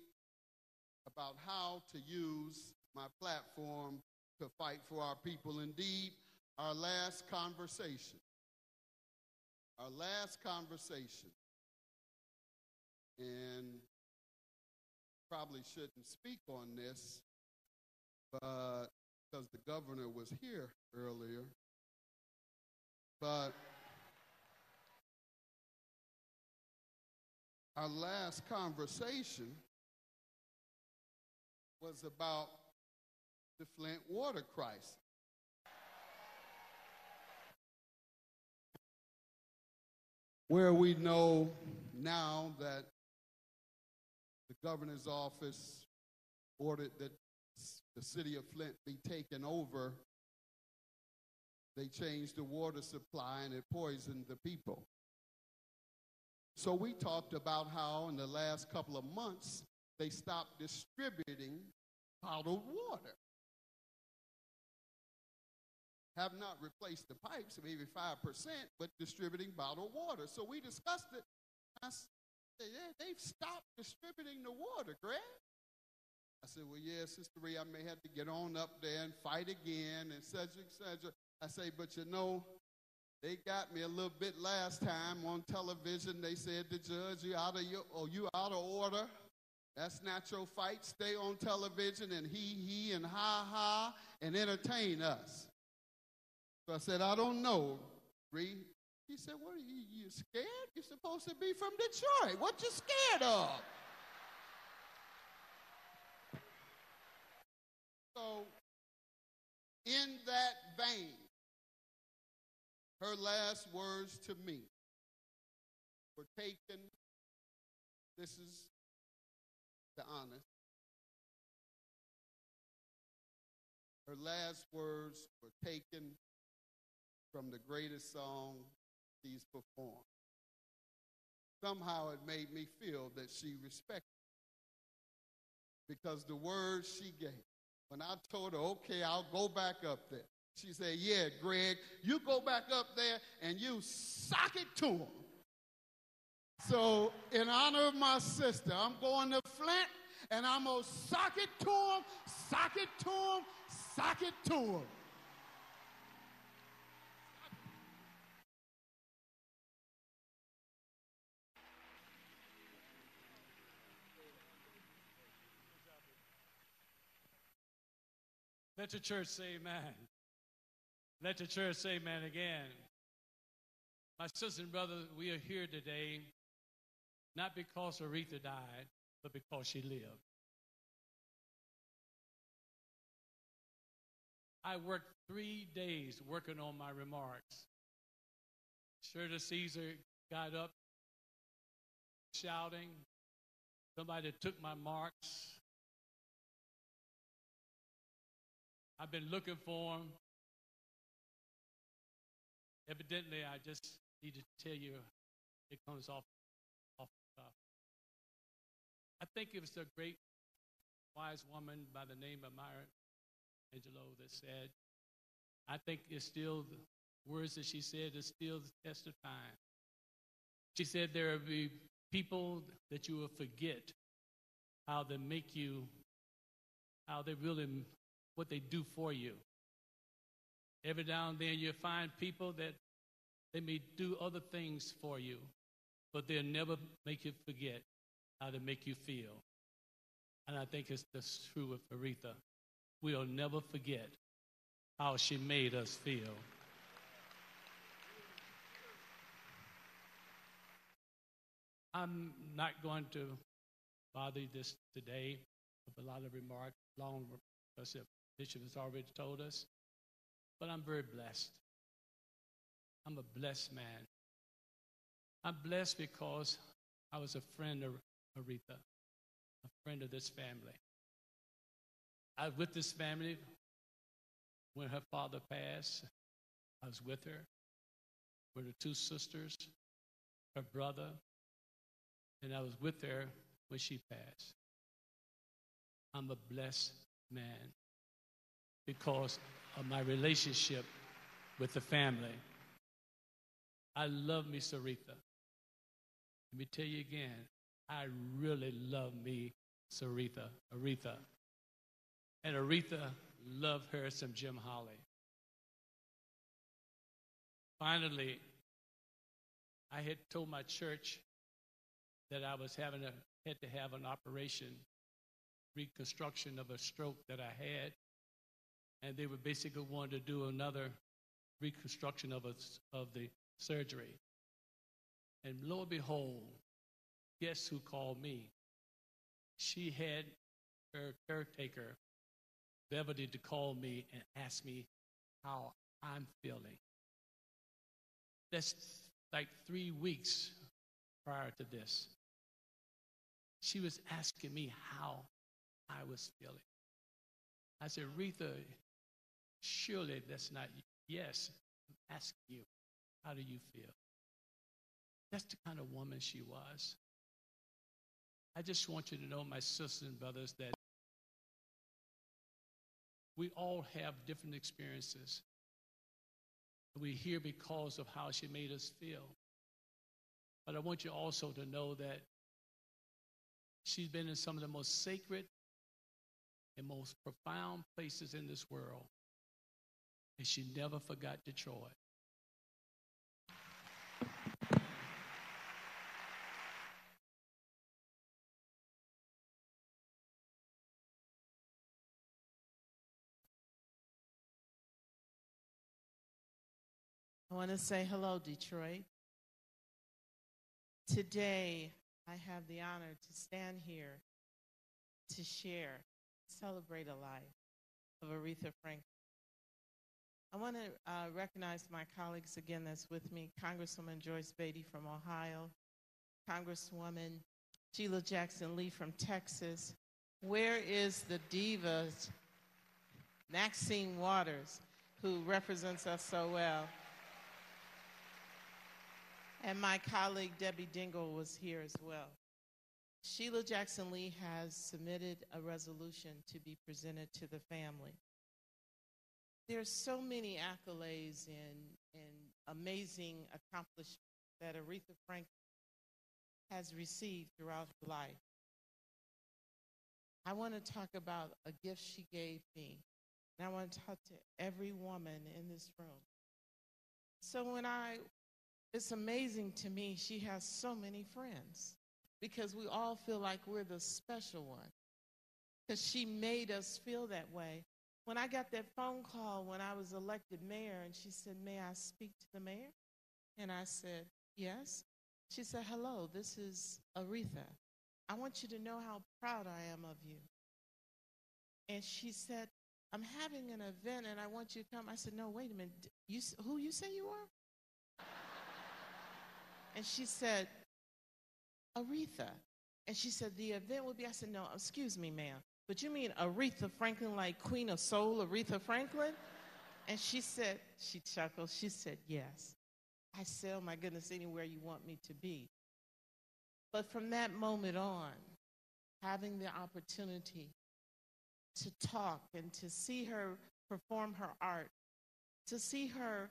about how to use my platform to fight for our people. Indeed, our last conversation, and probably shouldn't speak on this, but because the governor was here earlier, but our last conversation was about the Flint water crisis. Where we know now that the governor's office ordered that the city of Flint be taken over, they changed the water supply and it poisoned the people. So we talked about how in the last couple of months they stopped distributing bottled water. Have not replaced the pipes, maybe 5%, but distributing bottled water. So we discussed it. I said, yeah, they've stopped distributing the water, Greg. I said, well, yeah, Sister Ree, I may have to get on up there and fight again, and such, etc. I say, but you know, they got me a little bit last time on television. They said, the judge, you out of order. That's not your fight. Stay on television and he and ha and entertain us. So I said, I don't know, Ree. He said, what are you scared? You're supposed to be from Detroit. What you scared of? So in that vein, her last words to me were taken, this is the honest, her last words were taken from the greatest song she's performed. Somehow it made me feel that she respected me, because the words she gave, when I told her, okay, I'll go back up there, she said, yeah, Greg, you go back up there and you sock it to him. So in honor of my sister, I'm going to Flint and I'm going to sock it to him, sock it to him, sock it to him. Let the church say amen. Let the church say amen again. My sisters and brothers, we are here today not because Aretha died, but because she lived. I worked 3 days working on my remarks. Shirley Caesar got up shouting. Somebody took my marks. I've been looking for them. Evidently, I just need to tell you it comes off the top. I think it was a great wise woman by the name of Maya Angelou that said, I think it's still, the words that she said is still the test of time. She said there will be people that you will forget how they make you, how they really, what they do for you. Every now and then you'll find people that they may do other things for you, but they'll never make you forget how they make you feel. And I think that's true with Aretha. We'll never forget how she made us feel. I'm not going to bother you this today with a lot of remarks, long, because the bishop has already told us. But I'm very blessed. I'm a blessed man. I'm blessed because I was a friend of Aretha, a friend of this family. I was with this family when her father passed. I was with her, with her 2 sisters, her brother, and I was with her when she passed. I'm a blessed man because of my relationship with the family. I love me, Aretha. Let me tell you again, I really love me, Aretha. And Aretha loved her some Jim Holly. Finally, I had told my church that I was had to have an operation, reconstruction of a stroke that I had. And they were basically wanting to do another reconstruction of the surgery. And lo and behold, guess who called me? She had her caretaker, Beverly, to call me and ask me how I'm feeling. That's like 3 weeks prior to this. She was asking me how I was feeling. I said, Aretha, surely that's not you. Yes, I'm asking you, how do you feel? That's the kind of woman she was. I just want you to know, my sisters and brothers, that we all have different experiences. We're here because of how she made us feel. But I want you also to know that she's been in some of the most sacred and most profound places in this world. And she never forgot Detroit. I want to say hello, Detroit. Today, I have the honor to stand here to share, celebrate a life of Aretha Franklin. I want to recognize my colleagues again that's with me, Congresswoman Joyce Beatty from Ohio, Congresswoman Sheila Jackson Lee from Texas. Where is the diva, Maxine Waters, who represents us so well? And my colleague Debbie Dingle was here as well. Sheila Jackson Lee has submitted a resolution to be presented to the family. There's so many accolades and amazing accomplishments that Aretha Franklin has received throughout her life. I want to talk about a gift she gave me, and I want to talk to every woman in this room. So it's amazing to me she has so many friends, because we all feel like we're the special one, because she made us feel that way. When I got that phone call when I was elected mayor, and she said, may I speak to the mayor? And I said, yes. She said, hello, this is Aretha. I want you to know how proud I am of you. And she said, I'm having an event and I want you to come. I said, no, wait a minute. Who you say you are? And she said, Aretha. And she said, the event will be, I said, no, excuse me, ma'am, but you mean Aretha Franklin, like Queen of Soul, Aretha Franklin? And she said, she chuckled, she said, yes. I said, oh my goodness, anywhere you want me to be. But from that moment on, having the opportunity to talk and to see her perform her art, to see her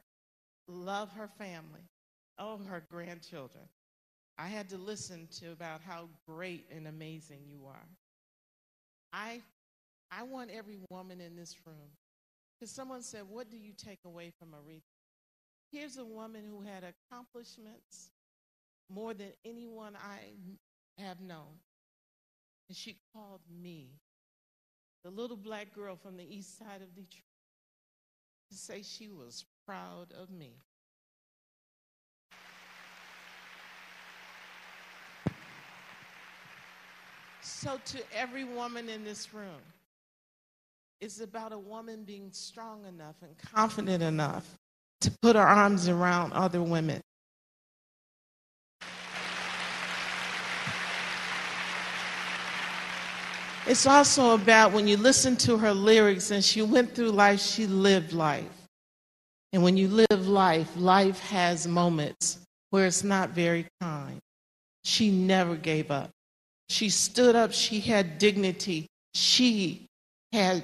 love her family, oh, her grandchildren. I had to listen to about how great and amazing you are. I want every woman in this room, because someone said, what do you take away from Aretha? Here's a woman who had accomplishments more than anyone I have known. And she called me, the little black girl from the east side of Detroit, to say she was proud of me. So to every woman in this room, it's about a woman being strong enough and confident enough to put her arms around other women. It's also about, when you listen to her lyrics, and she went through life, she lived life. And when you live life, life has moments where it's not very kind. She never gave up. She stood up, she had dignity. She had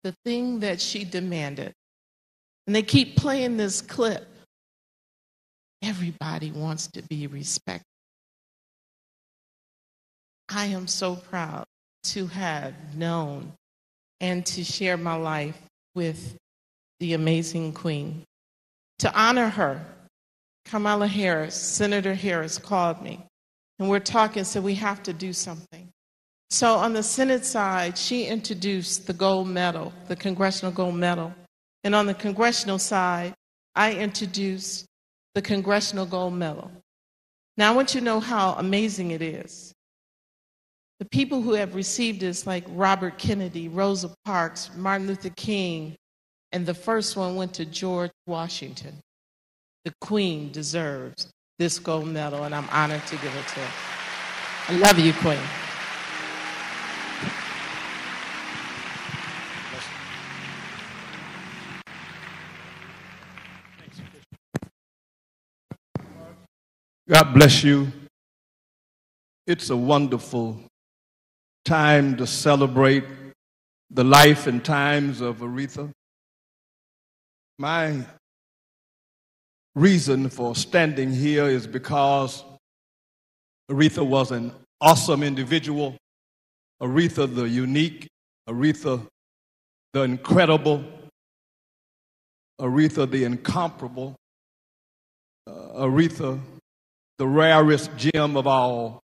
the thing that she demanded. And they keep playing this clip. Everybody wants to be respected. I am so proud to have known and to share my life with the amazing Queen. To honor her, Kamala Harris, Senator Harris called me, and we're talking, so we have to do something. So on the Senate side, she introduced the gold medal, the Congressional Gold Medal. And on the congressional side, I introduced the Congressional Gold Medal. Now I want you to know how amazing it is. The people who have received this, like Robert Kennedy, Rosa Parks, Martin Luther King, and the first one went to George Washington. The Queen deserves this gold medal, and I'm honored to give it to her. I love you, Queen. God bless you. It's a wonderful time to celebrate the life and times of Aretha. My reason for standing here is because Aretha was an awesome individual. Aretha the unique, Aretha the incredible, Aretha the incomparable, Aretha the rarest gem of all,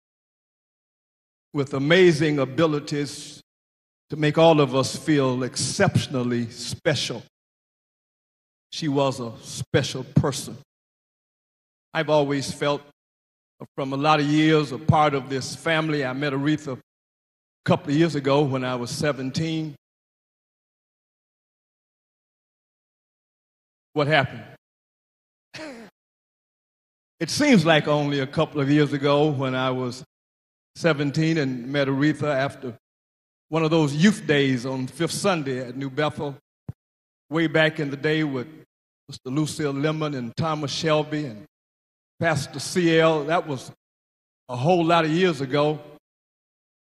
with amazing abilities to make all of us feel exceptionally special. She was a special person. I've always felt, from a lot of years, a part of this family. I met Aretha a couple of years ago when I was 17. What happened? It seems like only a couple of years ago when I was 17 and met Aretha after one of those youth days on Fifth Sunday at New Bethel, way back in the day with Mr. Lucille Lemon and Thomas Shelby and Pastor C.L. That was a whole lot of years ago.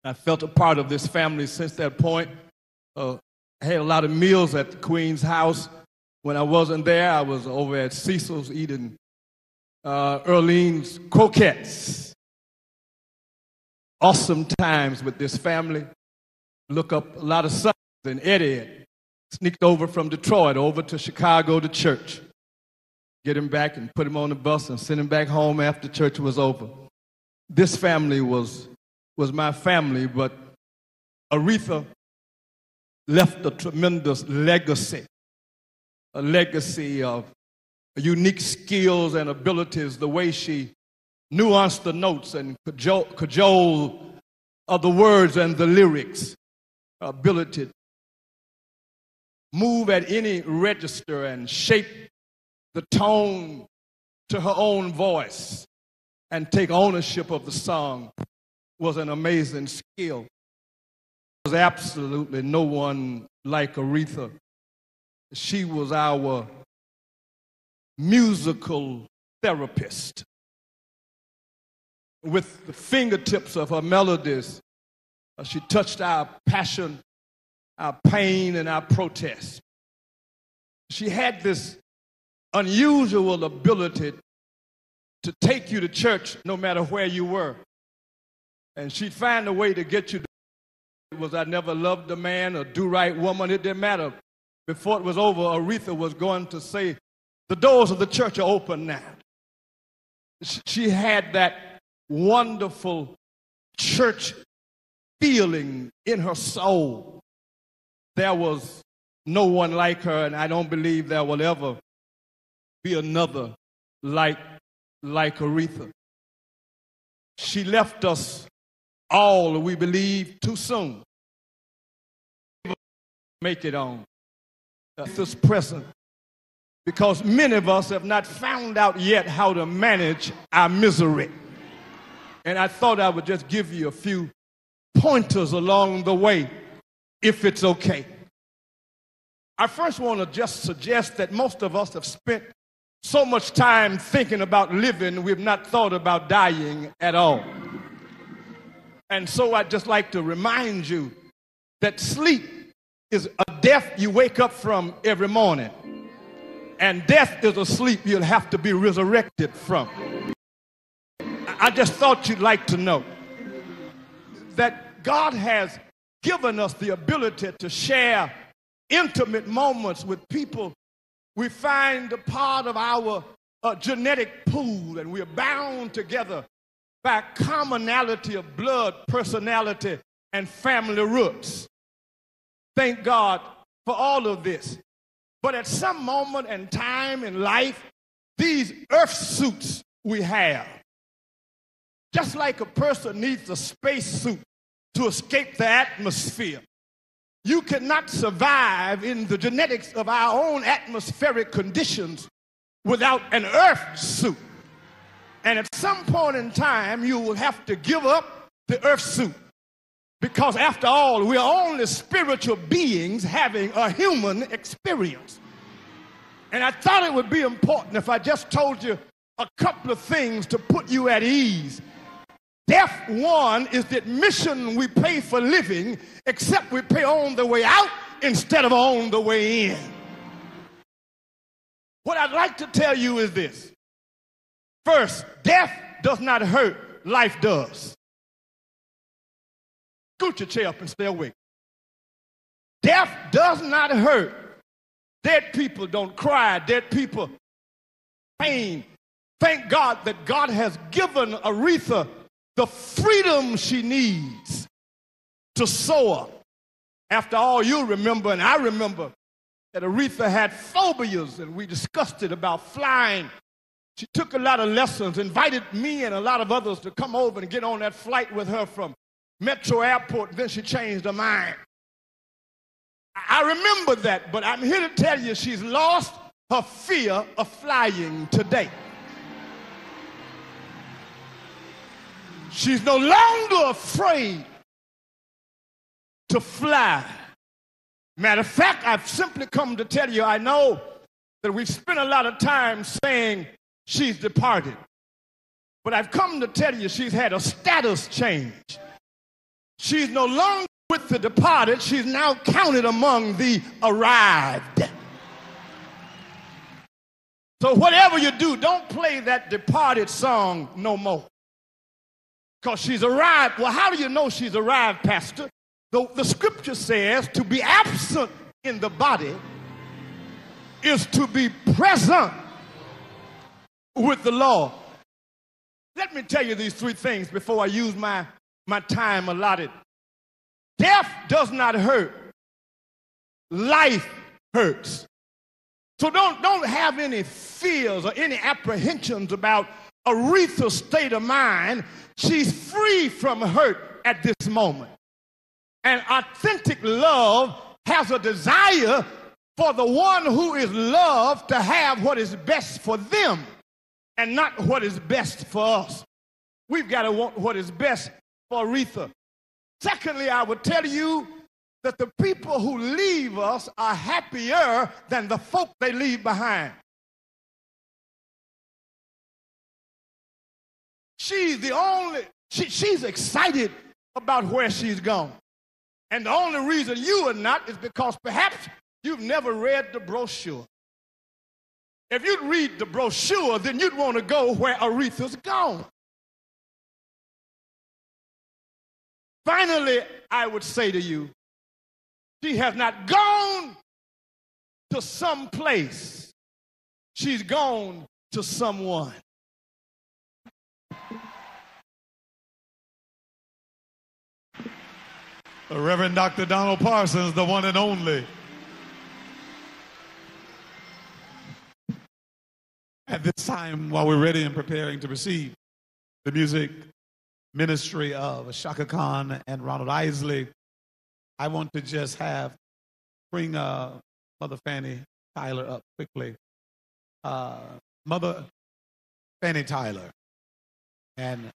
I felt a part of this family since that point. I had a lot of meals at the Queen's house. When I wasn't there, I was over at Cecil's eating Earlene's croquettes. Awesome times with this family. Look up a lot of sons, and Eddie sneaked over from Detroit over to Chicago to church. Get him back and put him on the bus and send him back home after church was over. This family was my family, but Aretha left a tremendous legacy, a legacy of unique skills and abilities, the way she nuanced the notes and cajoled the words and the lyrics, her ability to move at any register and shape the tone to her own voice and take ownership of the song was an amazing skill. There was absolutely no one like Aretha. She was our musical therapist. With the fingertips of her melodies, she touched our passion, our pain, and our protest. She had this unusual ability to take you to church no matter where you were. And she'd find a way to get you to was I never loved a man or do right woman. It didn't matter. Before it was over, Aretha was going to say, the doors of the church are open now. She had that wonderful church feeling in her soul. There was no one like her, and I don't believe there will ever be another like Aretha. She left us all, we believe, too soon. Make it on this present, because many of us have not found out yet how to manage our misery. And I thought I would just give you a few pointers along the way, if it's okay. I first want to just suggest that most of us have spent so much time thinking about living, we've not thought about dying at all. And so I'd just like to remind you that sleep is a death you wake up from every morning. And death is a sleep you'll have to be resurrected from. I just thought you'd like to know that God has given us the ability to share intimate moments with people we find a part of our genetic pool, and we're bound together by commonality of blood, personality, and family roots. Thank God for all of this. But at some moment and time in life, these earth suits we have, just like a person needs a space suit to escape the atmosphere, you cannot survive in the genetics of our own atmospheric conditions without an earth suit. And at some point in time, you will have to give up the earth suit. Because after all, we are only spiritual beings having a human experience. And I thought it would be important if I just told you a couple of things to put you at ease. Death one is the admission we pay for living, except we pay on the way out instead of on the way in. What I'd like to tell you is this. First, death does not hurt, life does. Scoot your chair up and stay awake. Death does not hurt. Dead people don't cry. Dead people pain. Thank God that God has given Aretha the freedom she needs to soar. After all, you'll remember, and I remember, that Aretha had phobias, and we discussed it about flying. She took a lot of lessons, invited me and a lot of others to come over and get on that flight with her from Metro Airport, and then she changed her mind. I remember that, but I'm here to tell you she's lost her fear of flying today. She's no longer afraid to fly. Matter of fact, I've simply come to tell you, I know that we've spent a lot of time saying she's departed. But I've come to tell you she's had a status change. She's no longer with the departed. She's now counted among the arrived. So whatever you do, don't play that departed song no more. Because she's arrived. Well, how do you know she's arrived, Pastor? The scripture says to be absent in the body is to be present with the Lord. Let me tell you these three things before I use my time allotted. Death does not hurt. Life hurts. So don't have any fears or any apprehensions about Aretha's state of mind. She's free from hurt at this moment. And authentic love has a desire for the one who is loved to have what is best for them and not what is best for us. We've got to want what is best for Aretha. Secondly, I would tell you that the people who leave us are happier than the folk they leave behind. She's excited about where she's gone. And the only reason you are not is because perhaps you've never read the brochure. If you'd read the brochure, then you'd want to go where Aretha's gone. Finally, I would say to you, she has not gone to some place. She's gone to someone. The Reverend Dr. Donald Parsons, the one and only. At this time, while we're ready and preparing to receive the music ministry of Shaka Khan and Ronald Isley, I want to just bring Mother Fanny Tyler up quickly. Mother Fanny Tyler. And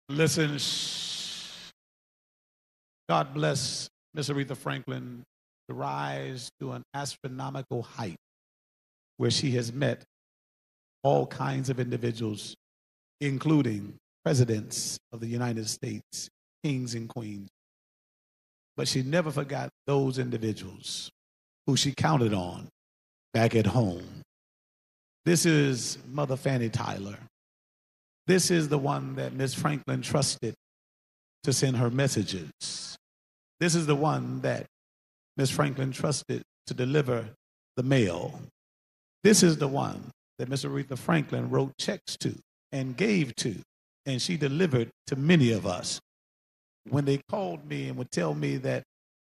listen, God bless Miss Aretha Franklin to rise to an astronomical height where she has met all kinds of individuals, including presidents of the United States, kings and queens. But she never forgot those individuals who she counted on back at home. This is Mother Fanny Tyler. This is the one that Miss Franklin trusted to send her messages. This is the one that Miss Franklin trusted to deliver the mail. This is the one that Miss Aretha Franklin wrote checks to and gave to, and she delivered to many of us. When they called me and would tell me that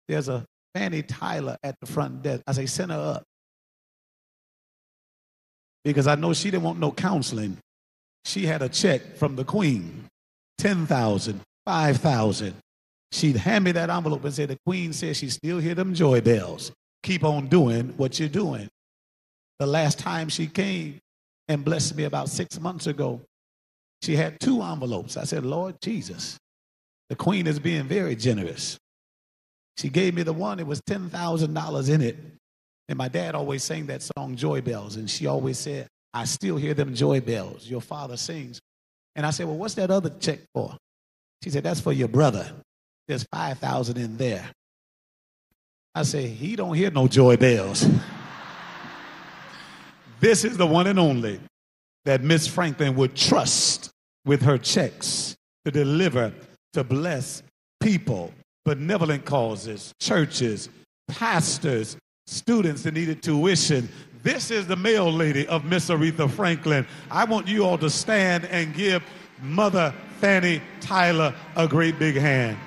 there's a Fanny Tyler at the front desk, I say, send her up. Because I know she didn't want no counseling. She had a check from the Queen, $10,000, $5,000. She'd hand me that envelope and say, the Queen says she still hear them joy bells. Keep on doing what you're doing. The last time she came and blessed me about 6 months ago, She had 2 envelopes. I said, Lord Jesus, the queen is being very generous. She gave me the one, it was $10,000 in it. And my dad always sang that song, Joy Bells. And she always said, I still hear them joy bells your father sings. And I said, well, what's that other check for? She said, that's for your brother. There's 5,000 in there. I said, he don't hear no joy bells. This is the one and only that Miss Franklin would trust with her checks to deliver, to bless people, benevolent causes, churches, pastors, students that needed tuition. This is the mail lady of Miss Aretha Franklin. I want you all to stand and give Mother Fannie Tyler a great big hand.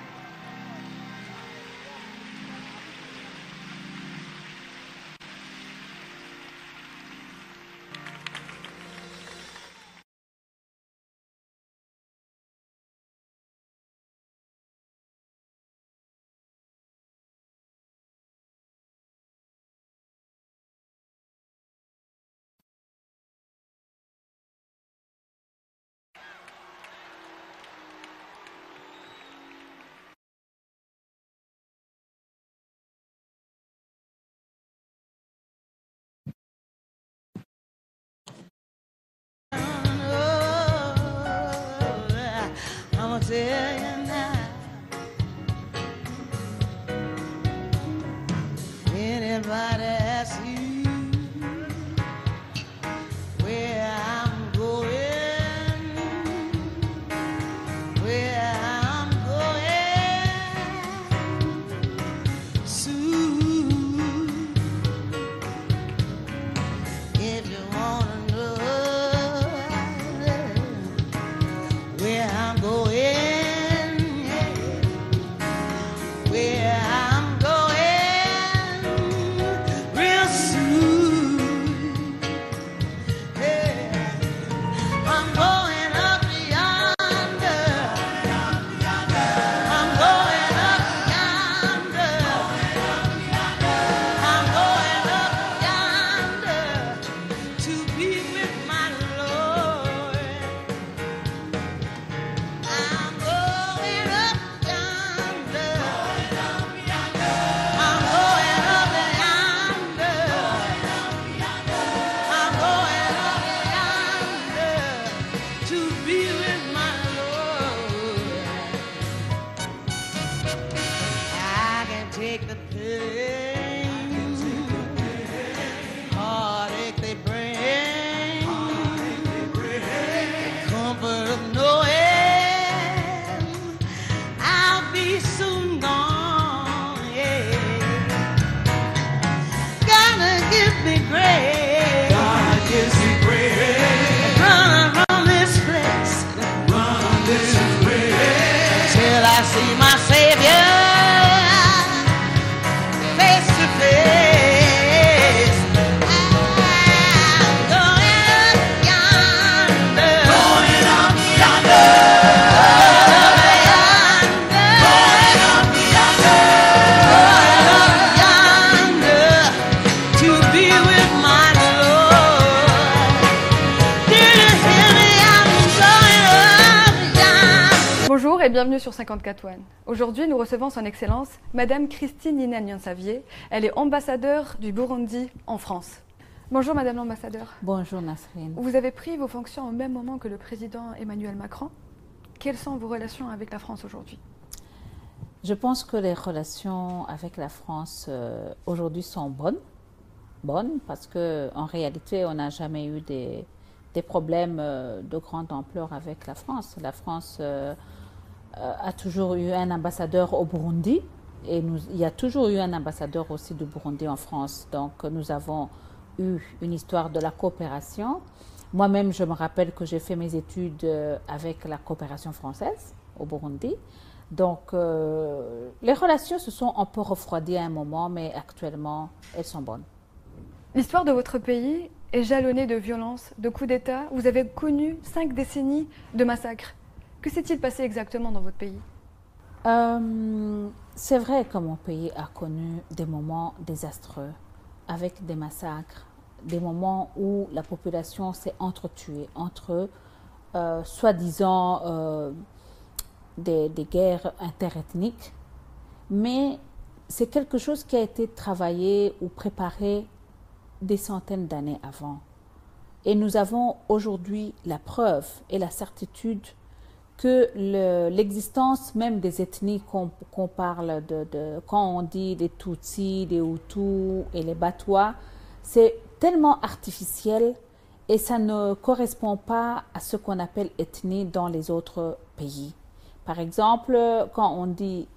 I'ma tell you now. Anybody asks you where I'm going, where I'm going soon. If you wanna know where I'm going, where I'm going real soon. Yeah. I'm going up yonder. I'm going up yonder. I'm going up yonder to be with my Lord. I'm going up yonder. I'm going up yonder. I'm going up yonder to be with my Lord. I can take the pain, heartache they bring, comfort of knowing I'll be soon gone. Yeah. Gotta give me grace. God gives me grace. Run this place. Run this place. Till I see my Savior face to face. I'm going up yonder. Going up yonder. Going up yonder. Going up yonder to be with my Lord. Did you hear me? I'm going up yonder. Bonjour et bienvenue sur 54 One. Aujourd'hui, nous recevons son Excellence, Madame Christine Nina Nyansavier. Elle est ambassadeur du Burundi en France. Bonjour Madame l'ambassadeur. Bonjour Nasrine. Vous avez pris vos fonctions au même moment que le président Emmanuel Macron. Quelles sont vos relations avec la France aujourd'hui? Je pense que les relations avec la France aujourd'hui sont bonnes parce qu'en réalité, on n'a jamais eu des problèmes de grande ampleur avec la France. La France a toujours eu un ambassadeur au Burundi et il y a toujours eu un ambassadeur aussi du Burundi en France. Donc nous avons eu une histoire de la coopération. Moi-même, je me rappelle que j'ai fait mes études avec la coopération française au Burundi. Donc, les relations se sont un peu refroidies à un moment, mais actuellement, elles sont bonnes. L'histoire de votre pays est jalonnée de violences, de coups d'État. Vous avez connu 5 décennies de massacres. Que s'est-il passé exactement dans votre pays? C'est vrai que mon pays a connu des moments désastreux, avec des massacres, des moments où la population s'est entretuée entre eux soi-disant des guerres interethniques, mais c'est quelque chose qui a été travaillé ou préparé des centaines d'années avant. Et nous avons aujourd'hui la preuve et la certitude que l'existence même des ethnies qu'on parle quand on dit les Tutsis, les Hutus et les Batois, c'est tellement artificiel et ça ne correspond pas à ce qu'on appelle ethnie dans les autres pays. Par exemple, quand on dit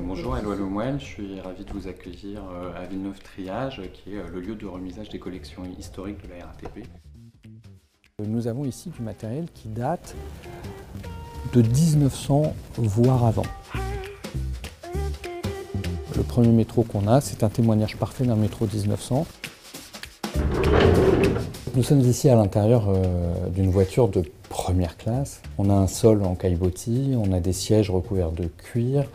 Bonjour, Eloi Lemoine, je suis ravi de vous accueillir à Villeneuve-Triage, qui est le lieu de remisage des collections historiques de la RATP. Nous avons ici du matériel qui date de 1900, voire avant. Le premier métro qu'on a, c'est un témoignage parfait d'un métro 1900. Nous sommes ici à l'intérieur d'une voiture de première classe. On a un sol en caillebotis, on a des sièges recouverts de cuir.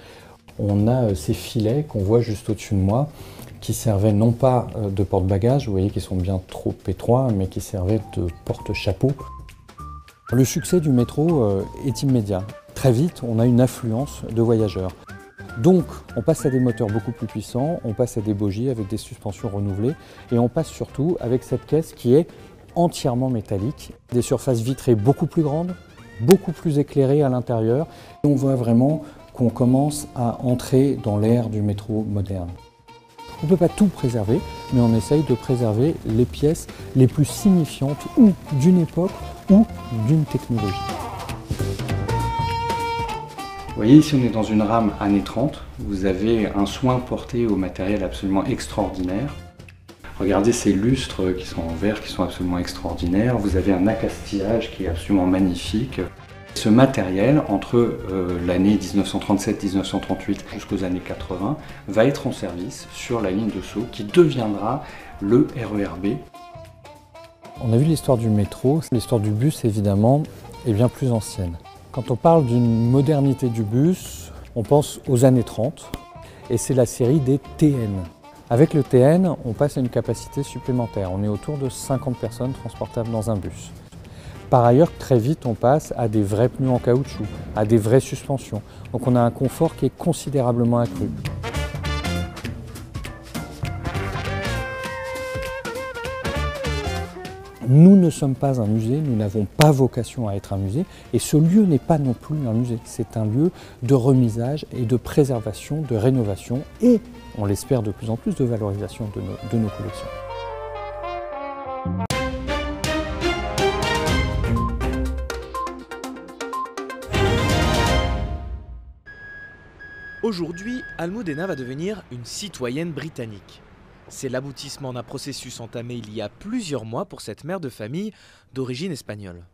On a ces filets qu'on voit juste au-dessus de moi, qui servaient non pas de porte-bagages, vous voyez qu'ils sont bien trop étroits, mais qui servaient de porte-chapeau. Le succès du métro est immédiat. Très vite, on a une affluence de voyageurs. Donc, on passe à des moteurs beaucoup plus puissants, on passe à des bogies avec des suspensions renouvelées, et on passe surtout avec cette caisse qui est entièrement métallique. Des surfaces vitrées beaucoup plus grandes, beaucoup plus éclairées à l'intérieur. On voit vraiment qu'on commence à entrer dans l'ère du métro moderne. On ne peut pas tout préserver, mais on essaye de préserver les pièces les plus signifiantes ou d'une époque ou d'une technologie. Vous voyez, ici on est dans une rame années 30, vous avez un soin porté au matériel absolument extraordinaire. Regardez ces lustres qui sont en verre, qui sont absolument extraordinaires. Vous avez un accastillage qui est absolument magnifique. Ce matériel, entre l'année 1937-1938 jusqu'aux années 80, va être en service sur la ligne de Sceaux, qui deviendra le RERB. On a vu l'histoire du métro, l'histoire du bus évidemment est bien plus ancienne. Quand on parle d'une modernité du bus, on pense aux années 30, et c'est la série des TN. Avec le TN, on passe à une capacité supplémentaire. On est autour de 50 personnes transportables dans un bus. Par ailleurs, très vite, on passe à des vrais pneus en caoutchouc, à des vraies suspensions. Donc on a un confort qui est considérablement accru. Nous ne sommes pas un musée, nous n'avons pas vocation à être un musée, et ce lieu n'est pas non plus un musée. C'est un lieu de remisage et de préservation, de rénovation, et, on l'espère de plus en plus, de valorisation de nos collections. Aujourd'hui, Almudena va devenir une citoyenne britannique. C'est l'aboutissement d'un processus entamé il y a plusieurs mois pour cette mère de famille d'origine espagnole.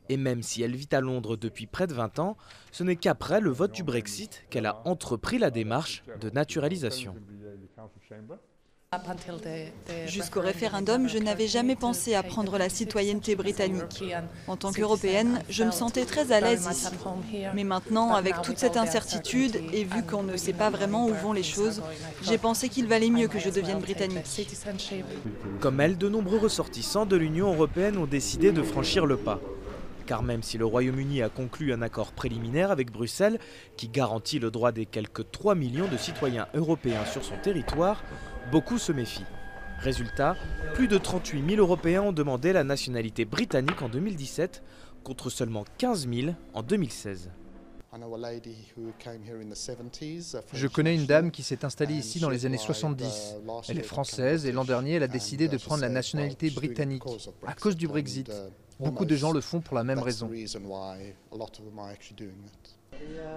Et même si elle vit à Londres depuis près de 20 ans, ce n'est qu'après le vote du Brexit qu'elle a entrepris la démarche de naturalisation. Jusqu'au référendum, je n'avais jamais pensé à prendre la citoyenneté britannique. En tant qu'Européenne, je me sentais très à l'aise ici. Mais maintenant, avec toute cette incertitude et vu qu'on ne sait pas vraiment où vont les choses, j'ai pensé qu'il valait mieux que je devienne britannique. Comme elle, de nombreux ressortissants de l'Union européenne ont décidé de franchir le pas. Car même si le Royaume-Uni a conclu un accord préliminaire avec Bruxelles, qui garantit le droit des quelques 3 millions de citoyens européens sur son territoire, beaucoup se méfient. Résultat, plus de 38 000 Européens ont demandé la nationalité britannique en 2017, contre seulement 15 000 en 2016. Je connais une dame qui s'est installée ici dans les années 70. Elle est française et l'an dernier, elle a décidé de prendre la nationalité britannique à cause du Brexit. Beaucoup de gens le font pour la même raison.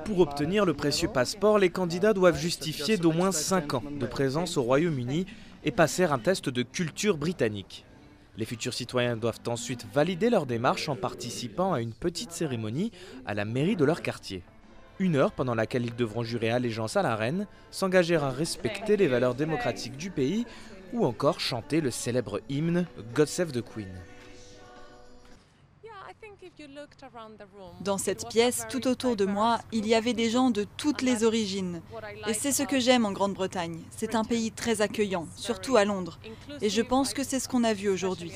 Pour obtenir le précieux passeport, les candidats doivent justifier d'au moins 5 ans de présence au Royaume-Uni et passer un test de culture britannique. Les futurs citoyens doivent ensuite valider leur démarche en participant à une petite cérémonie à la mairie de leur quartier. 1 heure pendant laquelle ils devront jurer allégeance à la reine, s'engager à respecter les valeurs démocratiques du pays ou encore chanter le célèbre hymne God Save the Queen. Dans cette pièce, tout autour de moi, il y avait des gens de toutes les origines. Et c'est ce que j'aime en Grande-Bretagne. C'est un pays très accueillant, surtout à Londres. Et je pense que c'est ce qu'on a vu aujourd'hui.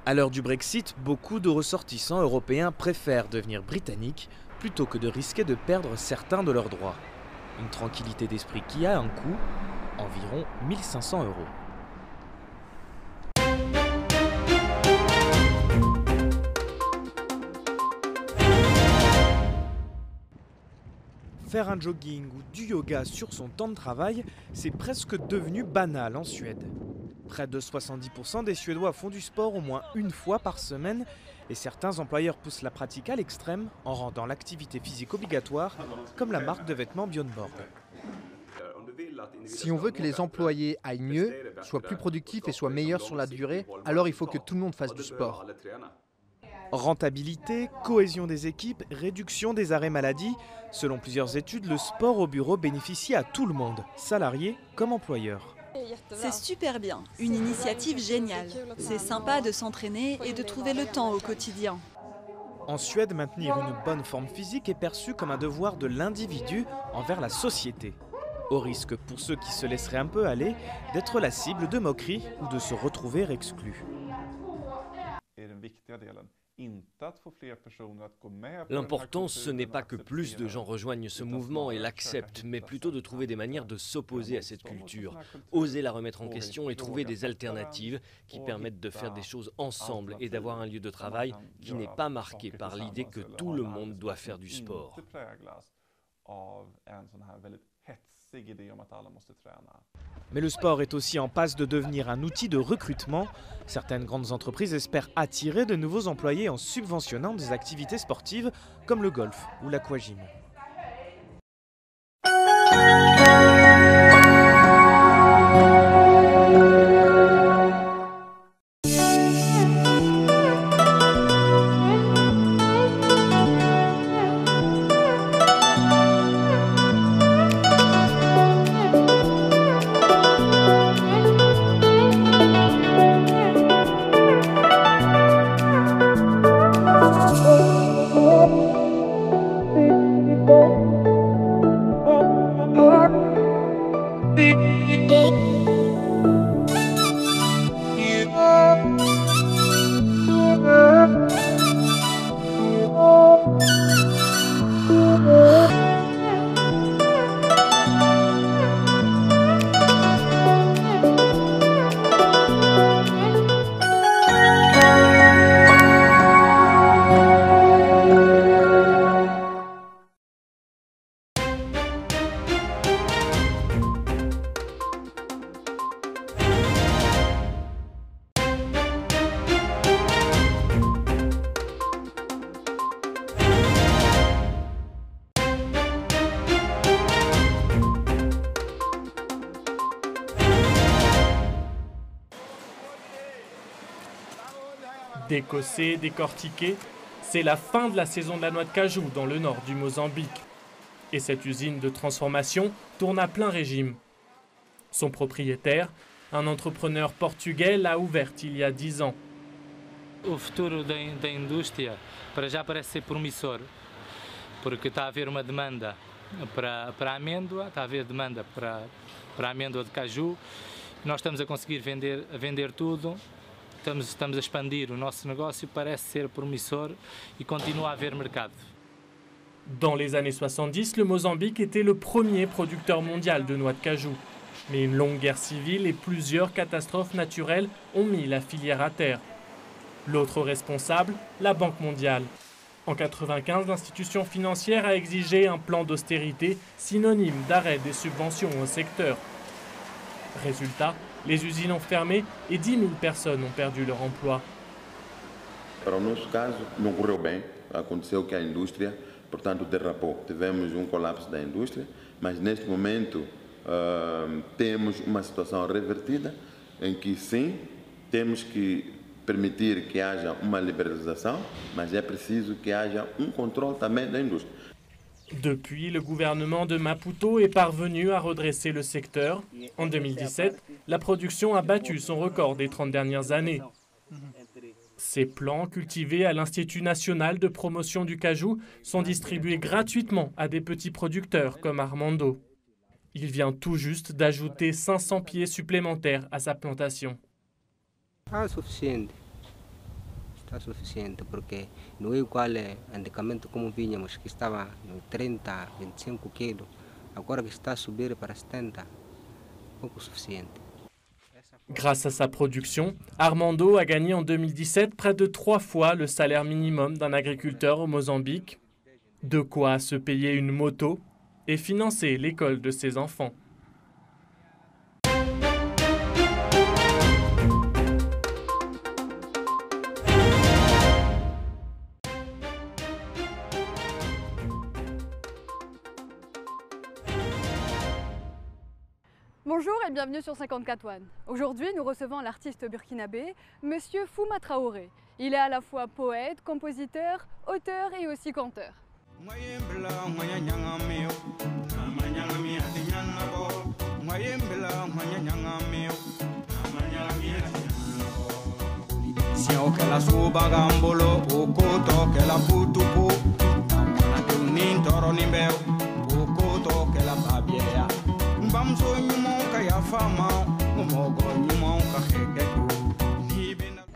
À l'heure du Brexit, beaucoup de ressortissants européens préfèrent devenir britanniques plutôt que de risquer de perdre certains de leurs droits. Une tranquillité d'esprit qui a un coût, environ 1 500 €. Faire un jogging ou du yoga sur son temps de travail, c'est presque devenu banal en Suède. Près de 70% des Suédois font du sport au moins 1 fois par semaine et certains employeurs poussent la pratique à l'extrême en rendant l'activité physique obligatoire, comme la marque de vêtements Björn Borg. Si on veut que les employés aillent mieux, soient plus productifs et soient meilleurs sur la durée, alors il faut que tout le monde fasse du sport. Rentabilité, cohésion des équipes, réduction des arrêts maladie. Selon plusieurs études, le sport au bureau bénéficie à tout le monde, salariés comme employeurs. C'est super bien, une initiative géniale. C'est sympa de s'entraîner et de trouver le temps au quotidien. En Suède, maintenir une bonne forme physique est perçu comme un devoir de l'individu envers la société. Au risque, pour ceux qui se laisseraient un peu aller, d'être la cible de moqueries ou de se retrouver exclus. L'important, ce n'est pas que plus de gens rejoignent ce mouvement et l'acceptent, mais plutôt de trouver des manières de s'opposer à cette culture, oser la remettre en question et trouver des alternatives qui permettent de faire des choses ensemble et d'avoir un lieu de travail qui n'est pas marqué par l'idée que tout le monde doit faire du sport. Mais le sport est aussi en passe de devenir un outil de recrutement. Certaines grandes entreprises espèrent attirer de nouveaux employés en subventionnant des activités sportives comme le golf ou l'aquagym. Décossé, décortiqué, c'est la fin de la saison de la noix de cajou dans le nord du Mozambique. Et cette usine de transformation tourne à plein régime. Son propriétaire, un entrepreneur portugais, l'a ouverte il y a 10 ans. O futuro da indústria para já parece ser promissor, porque está a haver uma demanda para a amêndoa, está a haver demanda para a amêndoa de caju Nós estamos a conseguir vender tudo, estamos a expandir o nosso negócio, parece ser promissor e continua a haver mercado. Dans les années 70, le Mozambique était le premier producteur mondial de noix de cajou. Mais une longue guerre civile et plusieurs catastrophes naturelles ont mis la filière à terre. L'autre responsable, la Banque mondiale. En 1995, l'institution financière a exigé un plan d'austérité synonyme d'arrêt des subventions au secteur. Résultat, les usines ont fermé et 10 000 personnes ont perdu leur emploi. Para o nosso caso, não correu bem. Aconteceu que a indústria, portanto, derrapou. Tivemos colapso da indústria, mas neste momento temos uma situação revertida em que sim, temos que permitir que haja uma liberalização, mas é preciso que haja controle também da indústria. Depuis, le gouvernement de Maputo est parvenu à redresser le secteur. En 2017, la production a battu son record des 30 dernières années. Ces plants, cultivés à l'Institut national de promotion du cajou, sont distribués gratuitement à des petits producteurs comme Armando. Il vient tout juste d'ajouter 500 pieds supplémentaires à sa plantation. Está suficiente porque não é igual antigamente como vínhamos, que estava no 30, 25 quilos, agora que está a subir para 70, pouco suficiente. Grâce à sa production, Armando a gagné en 2017 près de 3 fois le salaire minimum d'un agriculteur au Mozambique, de quoi se payer une moto et financer l'école de ses enfants. Bonjour et bienvenue sur 54 One. Aujourd'hui, nous recevons l'artiste burkinabé, Monsieur Fouma Traoré. Il est à la fois poète, compositeur, auteur et aussi conteur.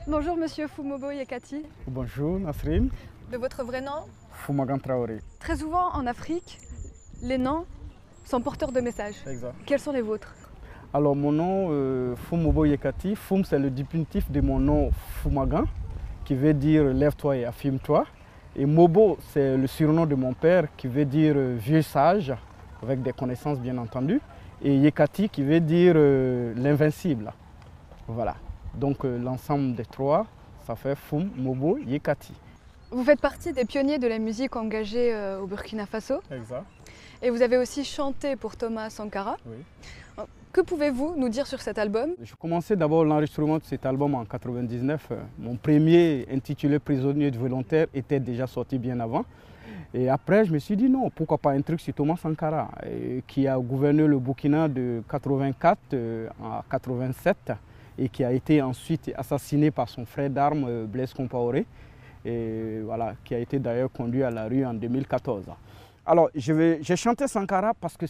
Bonjour Monsieur Fumobo Yekati. Bonjour Nasrin. De votre vrai nom? Foumagan Traoré. Très souvent en Afrique, les noms sont porteurs de messages. Exact. Quels sont les vôtres? Alors mon nom, Fumobo Yekati, Foum c'est le diminutif de mon nom Foumagan, qui veut dire lève-toi et affirme-toi. Et Mobo c'est le surnom de mon père qui veut dire vieux sage, avec des connaissances bien entendu. Et Yekati qui veut dire l'invincible. Voilà. Donc l'ensemble des trois, ça fait Foum, Mobo, Yekati. Vous faites partie des pionniers de la musique engagée au Burkina Faso. Exact. Et vous avez aussi chanté pour Thomas Sankara. Oui. Que pouvez-vous nous dire sur cet album? Je commençais d'abord l'enregistrement de cet album en 1999. Mon premier, intitulé Prisonnier de volontaire, était déjà sorti bien avant. Et après, je me suis dit non, pourquoi pas un truc sur Thomas Sankara, qui a gouverné le Burkina de 84 à 87 et qui a été ensuite assassiné par son frère d'armes, Blaise Compaoré, et voilà, qui a été d'ailleurs conduit à la rue en 2014. Alors, j'ai chanté Sankara parce que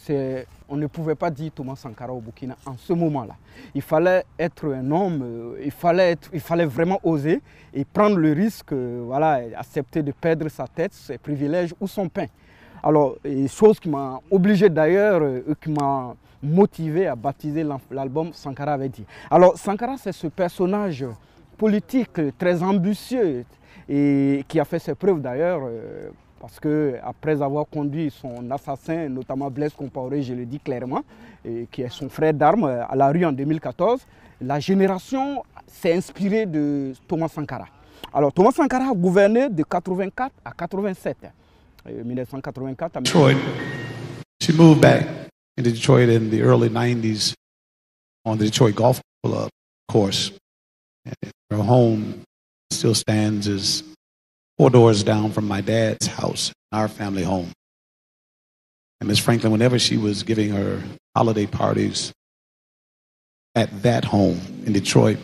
on ne pouvait pas dire Thomas Sankara au Burkina en ce moment-là. Il fallait être un homme, il fallait vraiment oser et prendre le risque, voilà, accepter de perdre sa tête, ses privilèges ou son pain. Alors, chose qui m'a obligé d'ailleurs, qui m'a motivé à baptiser l'album Sankara avait dit. Alors, Sankara, c'est ce personnage politique très ambitieux et qui a fait ses preuves d'ailleurs. Parce qu'après avoir conduit son assassin, notamment Blaise Compaoré, je le dis clairement, qui est son frère d'armes, à la rue en 2014, la génération s'est inspirée de Thomas Sankara. Alors Thomas Sankara a gouverné de 84 à 87. 1984 à Detroit. She moved back into Detroit in the early 90s on the Detroit Golf Club course. And her home still stands as 4 doors down from my dad's house, our family home. And Miss Franklin, whenever she was giving her holiday parties at that home in Detroit,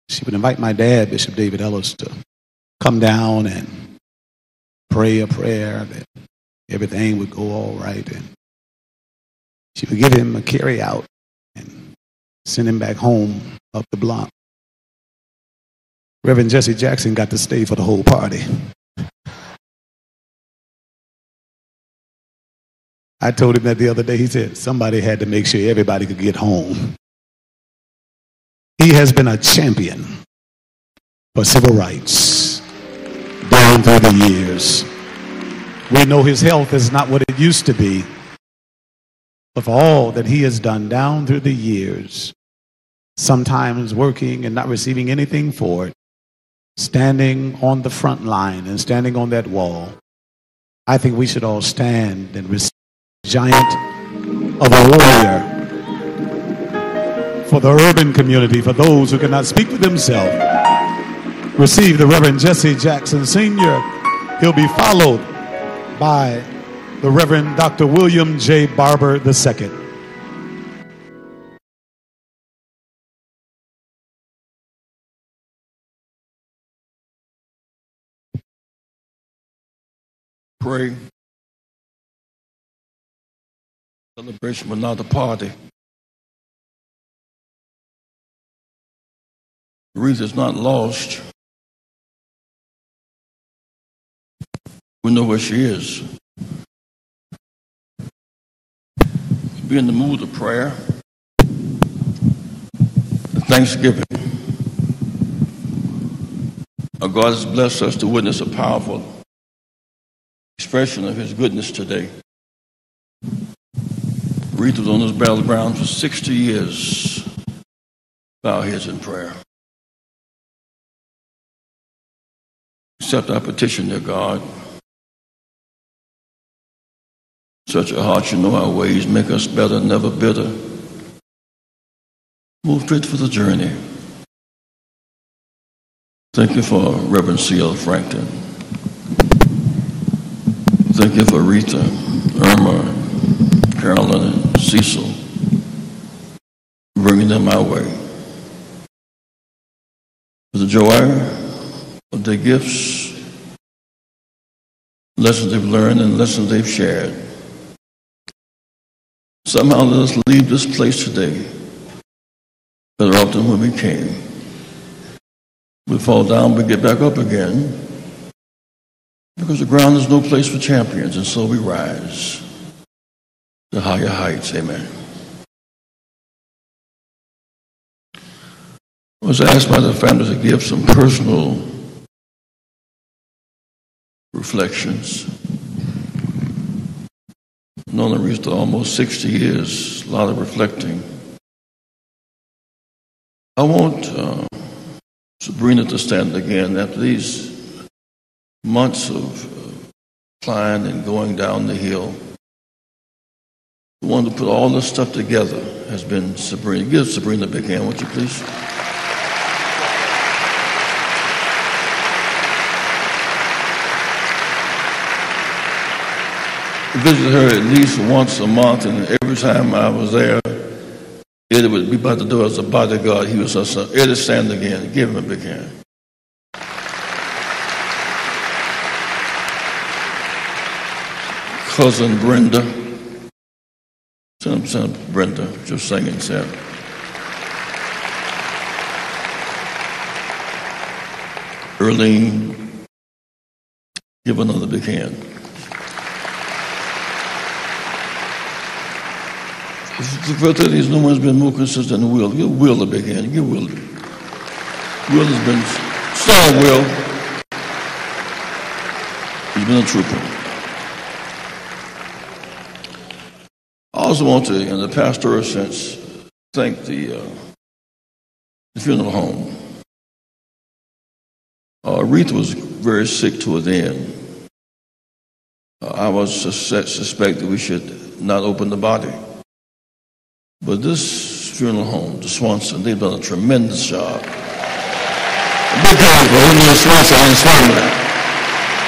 she would invite my dad, Bishop David Ellis, to come down and pray a prayer that everything would go all right. And she would give him a carry out. And sent him back home up the block. Reverend Jesse Jackson got to stay for the whole party. I told him that the other day. He said, somebody had to make sure everybody could get home. He has been a champion for civil rights down through the years. We know his health is not what it used to be, but for all that he has done down through the years, sometimes working and not receiving anything for it, standing on the front line and standing on that wall, I think we should all stand and receive the giant of a warrior for the urban community, for those who cannot speak for themselves. Receive the Reverend Jesse Jackson Sr. He'll be followed by the Reverend Dr. William J. Barber II. Pray. Celebration, but not a party. Wreath is not lost. We know where she is. Be in the mood of prayer and thanksgiving. Our God has blessed us to witness a powerful expression of his goodness today. Wreath was on this battleground for 60 years. Bow heads in prayer. Accept our petition, dear God. Search our hearts, you know our ways. Make us better, never bitter. Move fit for the journey. Thank you for Reverend C.L. Franklin. Thank you for Rita, Irma, Carolyn, and Cecil, bringing them our way. For the joy of their gifts, lessons they've learned, and lessons they've shared. Somehow let us leave this place today better off than when we came. We fall down, we get back up again, because the ground is no place for champions, and so we rise to higher heights. Amen. I was asked by the family to give some personal reflections. Known the Wreath almost 60 years, a lot of reflecting. I want Sabrina to stand again after these months of climbing and going down the hill. The one to put all this stuff together has been Sabrina. Give Sabrina a big hand, would you please? I visited her at least once a month, and every time I was there, Eddie would be by the door as a bodyguard. He was her son. Eddie, stand again. Give him a big hand. Cousin Brenda. Son Brenda, just singing, Sam. Earlene, give another big hand. These no one's been more consistent than Will. Give Will a big hand. Give Will. Will has been strong. Will. He's been a trooper. I also want to, in the pastoral sense, thank the funeral home. Wreath was very sick toward the end. I was suspect that we should not open the body. But this funeral home, the Swanson, they've done a tremendous job. A big hand for O'Neill Swanson and his family.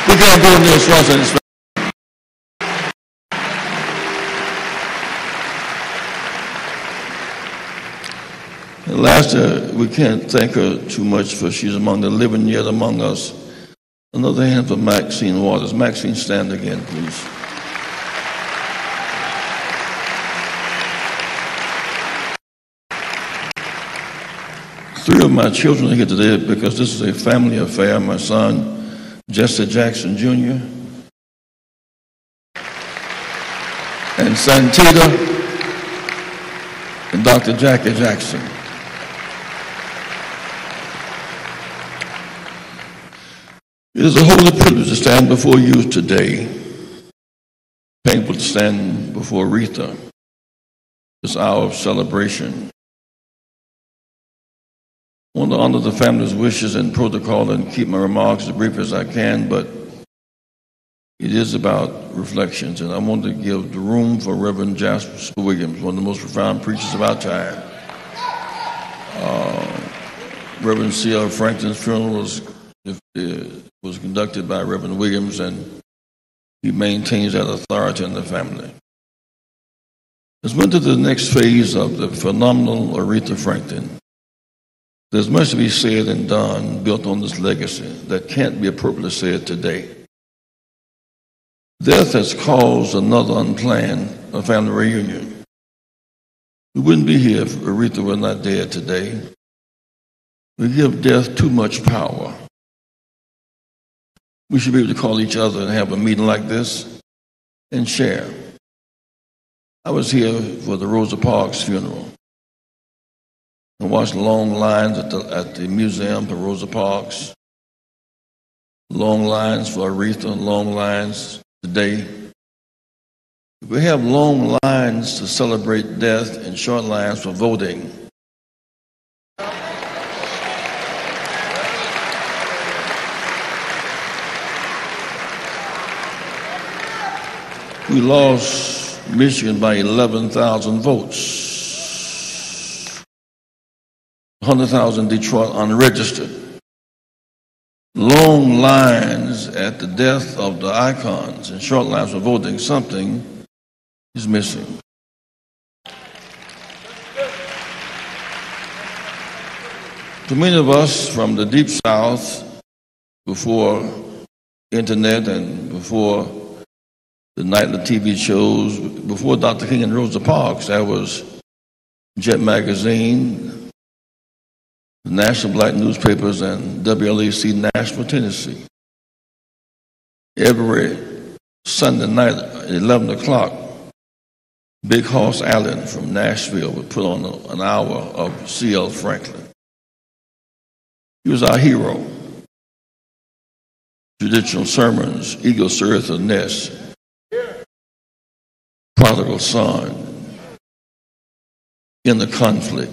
Big hand for O'Neill Swanson and his family. And last, we can't thank her too much for she's among the living yet among us. Another hand for Maxine Waters. Maxine, stand again, please. Three of my children are here today because this is a family affair. My son, Jesse Jackson Jr., and Santita and Dr. Jackie Jackson. It is a holy privilege to stand before you today. Painful to stand before Aretha, this hour of celebration. I want to honor the family's wishes and protocol and keep my remarks as brief as I can, but it is about reflections, and I want to give the room for Reverend Jasper Williams, one of the most profound preachers of our time. Reverend C.L. Franklin's funeral was conducted by Reverend Williams, and he maintains that authority in the family. As we enter the next phase of the phenomenal Aretha Franklin, there's much to be said and done built on this legacy that can't be appropriately said today. Death has caused another unplanned family reunion. We wouldn't be here if Aretha were not dead today. We give death too much power. We should be able to call each other and have a meeting like this and share. I was here for the Rosa Parks funeral. I watched long lines at the museum for Rosa Parks, long lines for Aretha, long lines today. We have long lines to celebrate death and short lines for voting. We lost Michigan by 11,000 votes. 100,000 Detroit unregistered. Long lines at the death of the icons and short lines for voting. Something is missing. For many of us from the Deep South, before internet and before the nightly TV shows, before Dr. King and Rosa Parks, there was Jet Magazine, the national black newspapers, and WLAC Nashville, Tennessee. Every Sunday night at 11 o'clock, Big Horse Allen from Nashville would put on an hour of C.L. Franklin. He was our hero. Traditional sermons, Eagle Serve the Nest, Prodigal Son, In the Conflict.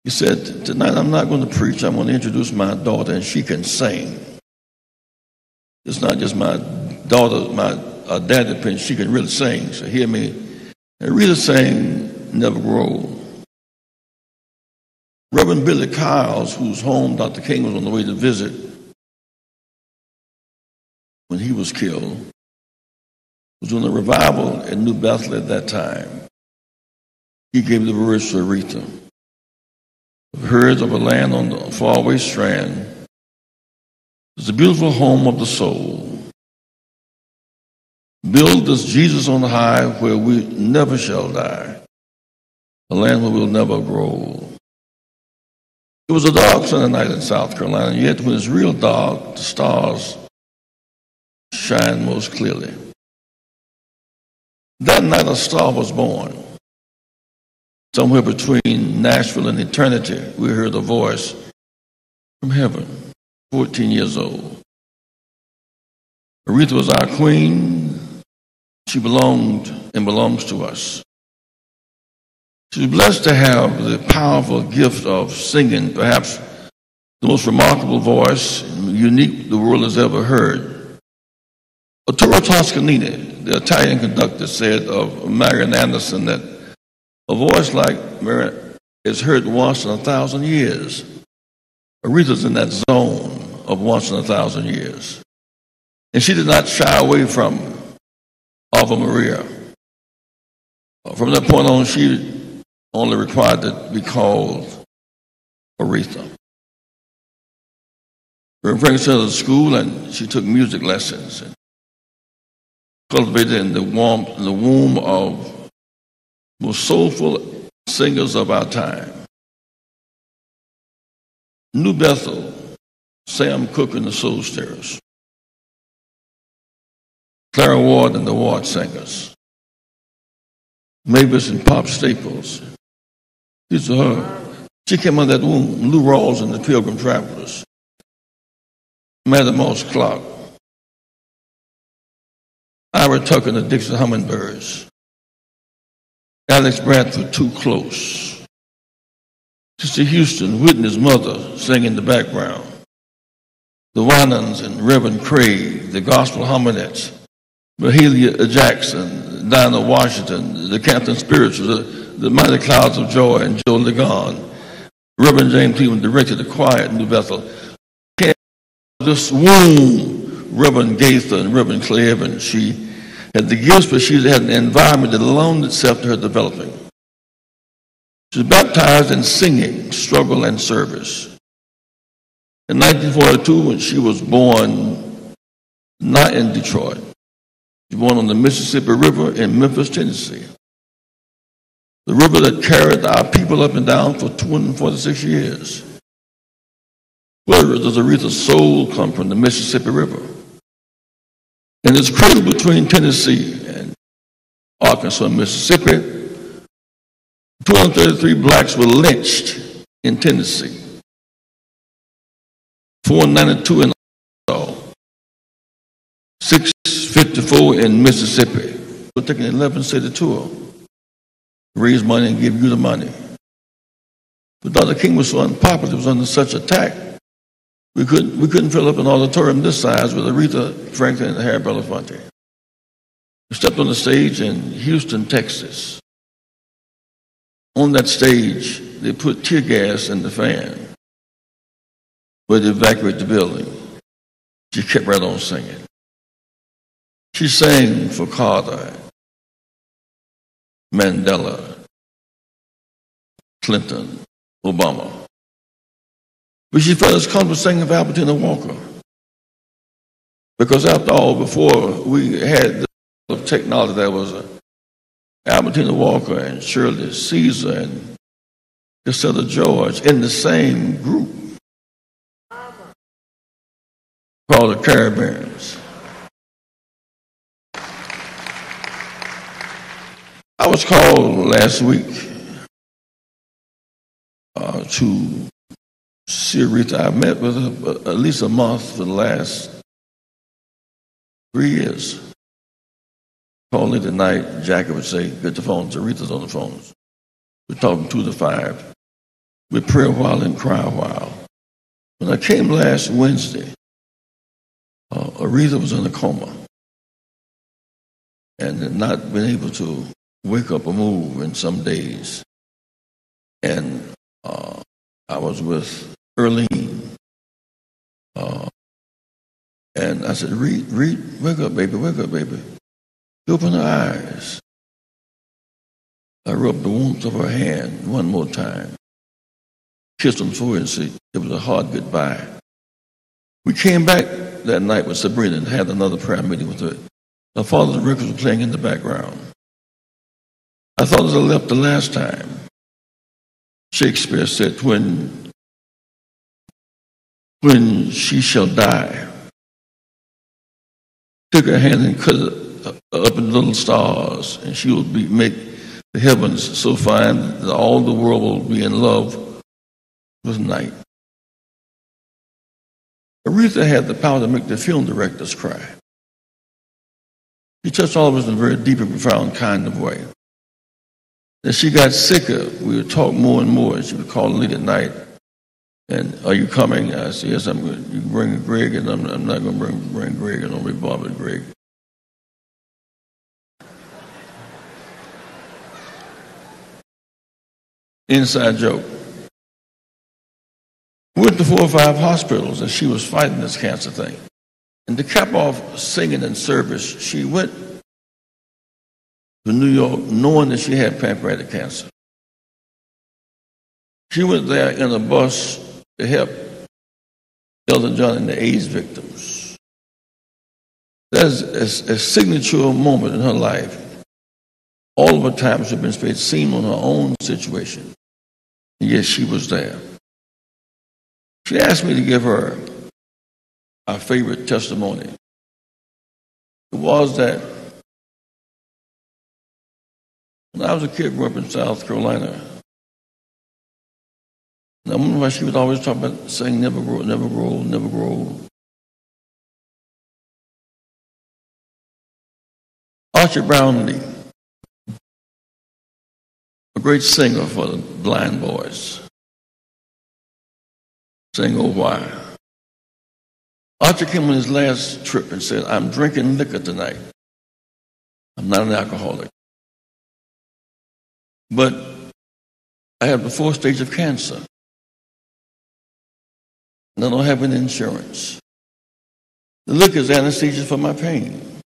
He said, tonight I'm not going to preach. I'm going to introduce my daughter, and she can sing. It's not just my daughter, my daddy pin. She can really sing. So hear me. And really sang Never Grow Old. Reverend Billy Kyles, whose home Dr. King was on the way to visit when he was killed, was doing a revival in New Bethel at that time. He gave the words to Aretha. Herds of a land on the faraway strand is a beautiful home of the soul. Build this Jesus on high where we never shall die, a land where we'll never grow old. It was a dark Sunday night in South Carolina, and yet when it's real dark, the stars shine most clearly. That night a star was born. Somewhere between Nashville and eternity, we heard a voice from heaven, 14 years old. Aretha was our queen. She belonged and belongs to us. She was blessed to have the powerful gift of singing, perhaps the most remarkable voice, unique the world has ever heard. Arturo Toscanini, the Italian conductor, said of Marian Anderson that a voice like Marian is heard once in 1,000 years. Aretha's in that zone of once in 1,000 years. And she did not shy away from Ave Maria. From that point on, she only required to be called Aretha. Reverend Franklin sent her to school, and she took music lessons and cultivated in the womb of most soulful singers of our time. New Bethel, Sam Cooke and the Soul Stirrers, Clara Ward and the Ward Singers, Mavis and Pop Staples. These are her. She came out of that womb. Lou Rawls and the Pilgrim Travelers, Madam Moss Clark, Ira Tucker and the Dixon Hummingbirds, Alex Bradford, Too Close, Sister Houston, Whitney's mother, sang in the background, the Winans and Reverend Craig, the Gospel Harmonettes, Mahalia Jackson, Dinah Washington, the Canton Spirituals, the Mighty Clouds of Joy, and Joe Ligon. Reverend James Cleveland directed the choir at New Bethel. This womb, Reverend Gaither and Reverend Clay Evans, she had the gifts, but she had an environment that loaned itself to her developing. She was baptized in singing, struggle, and service. In 1942, when she was born, not in Detroit, she was born on the Mississippi River in Memphis, Tennessee. The river that carried our people up and down for 246 years. Where does Aretha's soul come from? The Mississippi River. And it's cradled between Tennessee and Arkansas and Mississippi. 233 blacks were lynched in Tennessee. 492 in Arkansas. 654 in Mississippi. We're taking an 11-city tour. Raise money and give you the money. But Dr. King was so unpopular, was under such attack, we couldn't fill up an auditorium this size with Aretha Franklin and Harry Belafonte. We stepped on the stage in Houston, Texas. On that stage, they put tear gas in the fan where they evacuate the building. She kept right on singing. She sang for Carter, Mandela, Clinton, Obama. But she felt as comfortable singing for Albertina Walker. Because after all, before we had the technology, there was Albertina Walker and Shirley Caesar and Cassetta George in the same group called the Caribbeans. I was called last week to see Aretha. I met with her at least a month for the last 3 years. Call late at night, Jackie would say, get the phones. Aretha's on the phones. We're talking 2 to 5. We'd pray a while and cry a while. When I came last Wednesday, Aretha was in a coma and had not been able to wake up or move in some days. And I was with Earlene. And I said, Reed, wake up, baby, wake up, baby. She opened her eyes. I rubbed the warmth of her hand one more time. Kissed on the forehead and said, it was a hard goodbye. We came back that night with Sabrina and had another prayer meeting with her. Her father's records were playing in the background. I thought as I left the last time, Shakespeare said, when she shall die, took her hand and cut it up in little stars, and she will make the heavens so fine that all the world will be in love with night. Aretha had the power to make the film directors cry. She touched all of us in a very deep and profound kind of way. As she got sicker, we would talk more and more. She would call late at night, and are you coming? I said, yes, I'm going. You bring Greg, and I'm not going to bring Greg, and only Bob and Greg. Inside joke. We went to 4 or 5 hospitals, and she was fighting this cancer thing. And to cap off singing in service, she went to New York knowing that she had pancreatic cancer. She went there in a bus to help Elton John and the AIDS victims. That's a signature moment in her life. All of her time she had been spent seeing on her own situation. And yet she was there. She asked me to give her our favorite testimony. It was that when I was a kid growing up in South Carolina, and I wonder why she would always talk about saying never grow, never grow, never grow. Archie Brownlee, a great singer for the blind boys, sang "Oh Why." Archie came on his last trip and said, "I'm drinking liquor tonight. I'm not an alcoholic. But I have the 4th stage of cancer. And I don't have any insurance. The liquor is anesthesia for my pain.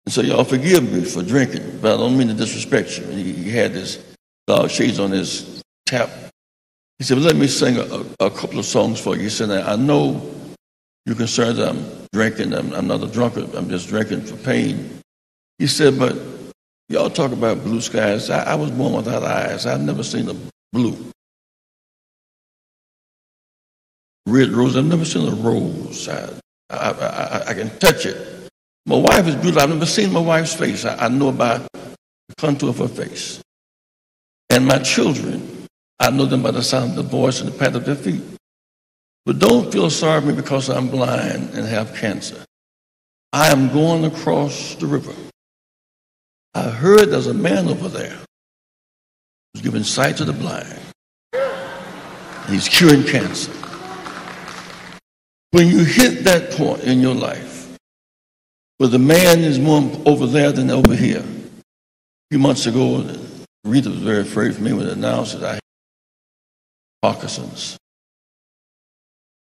And so y'all forgive me for drinking, but I don't mean to disrespect you." He had this dog shades on his tap. He said, "Well, let me sing a couple of songs for you." He said, "I know you're concerned that I'm drinking. I'm not a drunkard. I'm just drinking for pain." He said, "But y'all talk about blue skies. I was born without eyes. I've never seen a blue. Red rose, I've never seen a rose. I can touch it. My wife is beautiful. I've never seen my wife's face. I know about the contour of her face. And my children, I know them by the sound of their voice and the pat of their feet. But don't feel sorry for me because I'm blind and have cancer. I am going across the river. I heard there's a man over there who's giving sight to the blind. And he's curing cancer." When you hit that point in your life where the man is more over there than over here. A few months ago, Rita was very afraid for me when it announced that I had Parkinson's.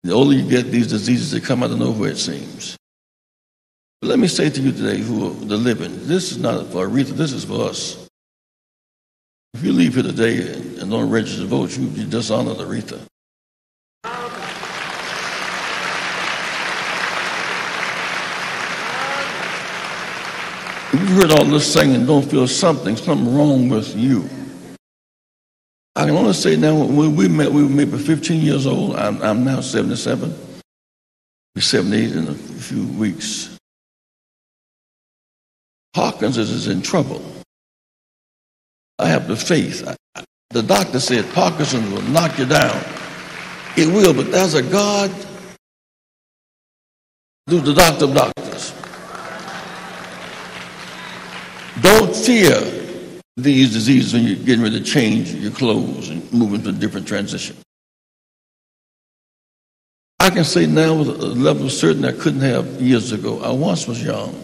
The older you get, these diseases, they come out of nowhere, it seems. But let me say to you today, who are the living, this is not for Rita, this is for us. If you leave here today and don't register to vote, you dishonor Rita. If you've heard all this singing, don't feel something wrong with you. I can only say now, when we met, we were maybe 15 years old. I'm now 77. We're 78 in a few weeks. Parkinson's is in trouble. I have the faith. The doctor said Parkinson's will knock you down. It will, but there's a God who's the doctor of doctors. Don't fear these diseases when you're getting ready to change your clothes and move into a different transition. I can say now with a level of certainty I couldn't have years ago. I once was young.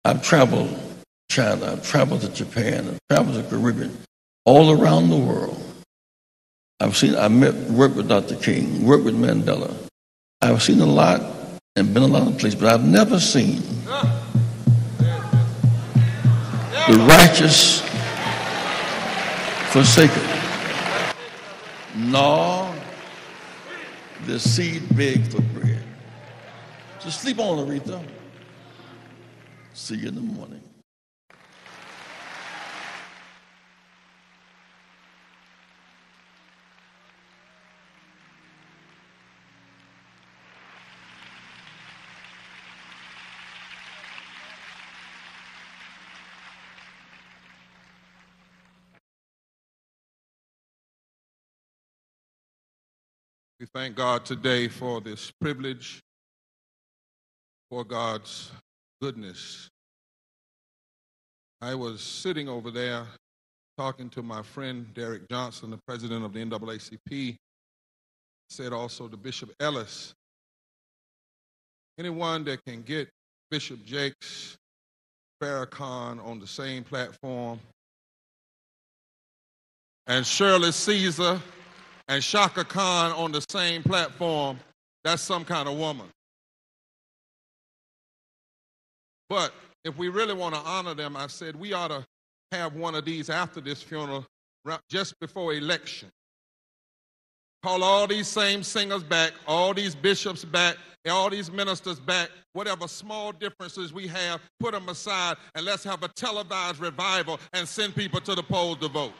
I've traveled to China, I've traveled to Japan, I've traveled to the Caribbean, all around the world. Worked with Dr. King, worked with Mandela. I've seen a lot and been a lot of places, but I've never seen the righteous forsaken, nor the seed beg for bread. So sleep on, Aretha. See you in the morning. We thank God today for this privilege, for God's goodness. I was sitting over there talking to my friend Derek Johnson, the president of the NAACP, said also to Bishop Ellis, anyone that can get Bishop Jakes, Farrakhan on the same platform, and Shirley Caesar and Shaka Khan on the same platform, that's some kind of woman. But if we really want to honor them, I said we ought to have one of these after this funeral, just before election. Call all these same singers back, all these bishops back, all these ministers back, whatever small differences we have, put them aside, and let's have a televised revival and send people to the polls to vote.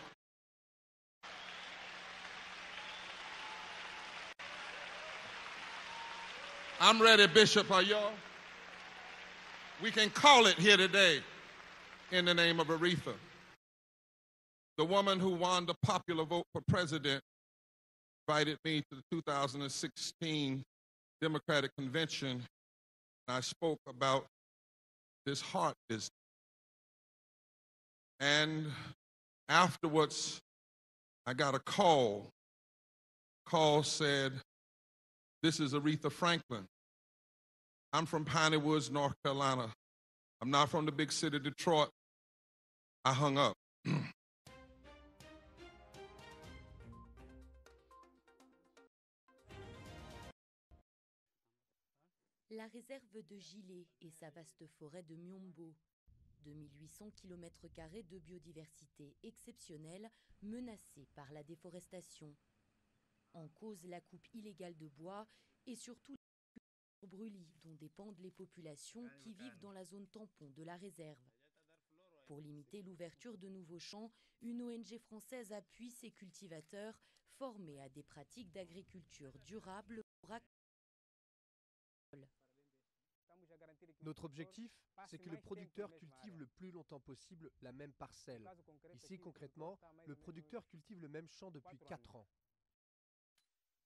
I'm ready, Bishop. Are y'all? We can call it here today in the name of Aretha. The woman who won the popular vote for president invited me to the 2016 Democratic Convention. I spoke about this heart business. And afterwards, I got a call. Call said, "This is Aretha Franklin. I'm from Piney Woods, North Carolina. I'm not from the big city, Detroit." I hung up. La réserve de Gilet et sa vaste forêt de Miombo. 2800 km² de biodiversité exceptionnelle menacée par la déforestation. En cause la coupe illégale de bois et surtout les brûlis dont dépendent les populations qui vivent dans la zone tampon de la réserve. Pour limiter l'ouverture de nouveaux champs, une ONG française appuie ses cultivateurs formés à des pratiques d'agriculture durable pour Notre objectif, c'est que le producteur cultive le plus longtemps possible la même parcelle. Ici, concrètement, le producteur cultive le même champ depuis 4 ans.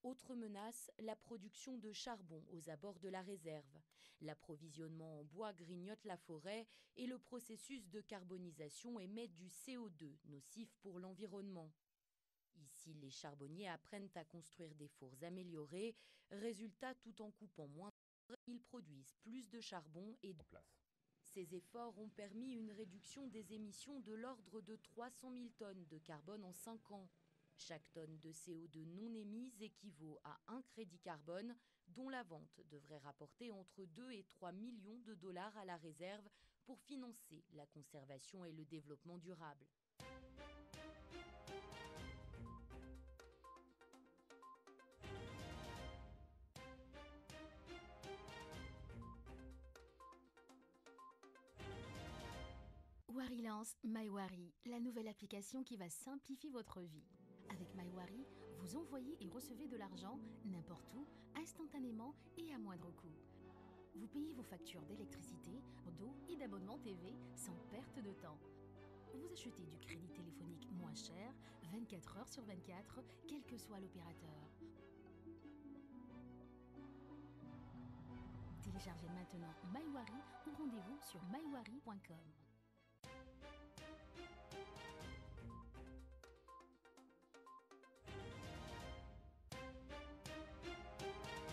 Autre menace, la production de charbon aux abords de la réserve. L'approvisionnement en bois grignote la forêt et le processus de carbonisation émet du CO2, nocif pour l'environnement. Ici, les charbonniers apprennent à construire des fours améliorés. Résultat, tout en coupant moins, ils produisent plus de charbon et de place. Ces efforts ont permis une réduction des émissions de l'ordre de 300 000 tonnes de carbone en 5 ans. Chaque tonne de CO2 non émise équivaut à un crédit carbone dont la vente devrait rapporter entre 2 et 3 millions de dollars à la réserve pour financer la conservation et le développement durable. Wari lance MyWari, la nouvelle application qui va simplifier votre vie. Avec MyWari, vous envoyez et recevez de l'argent n'importe où, instantanément et à moindre coût. Vous payez vos factures d'électricité, d'eau et d'abonnement TV sans perte de temps. Vous achetez du crédit téléphonique moins cher, 24 heures sur 24, quel que soit l'opérateur. Téléchargez maintenant MyWari ou rendez-vous sur mywari.com.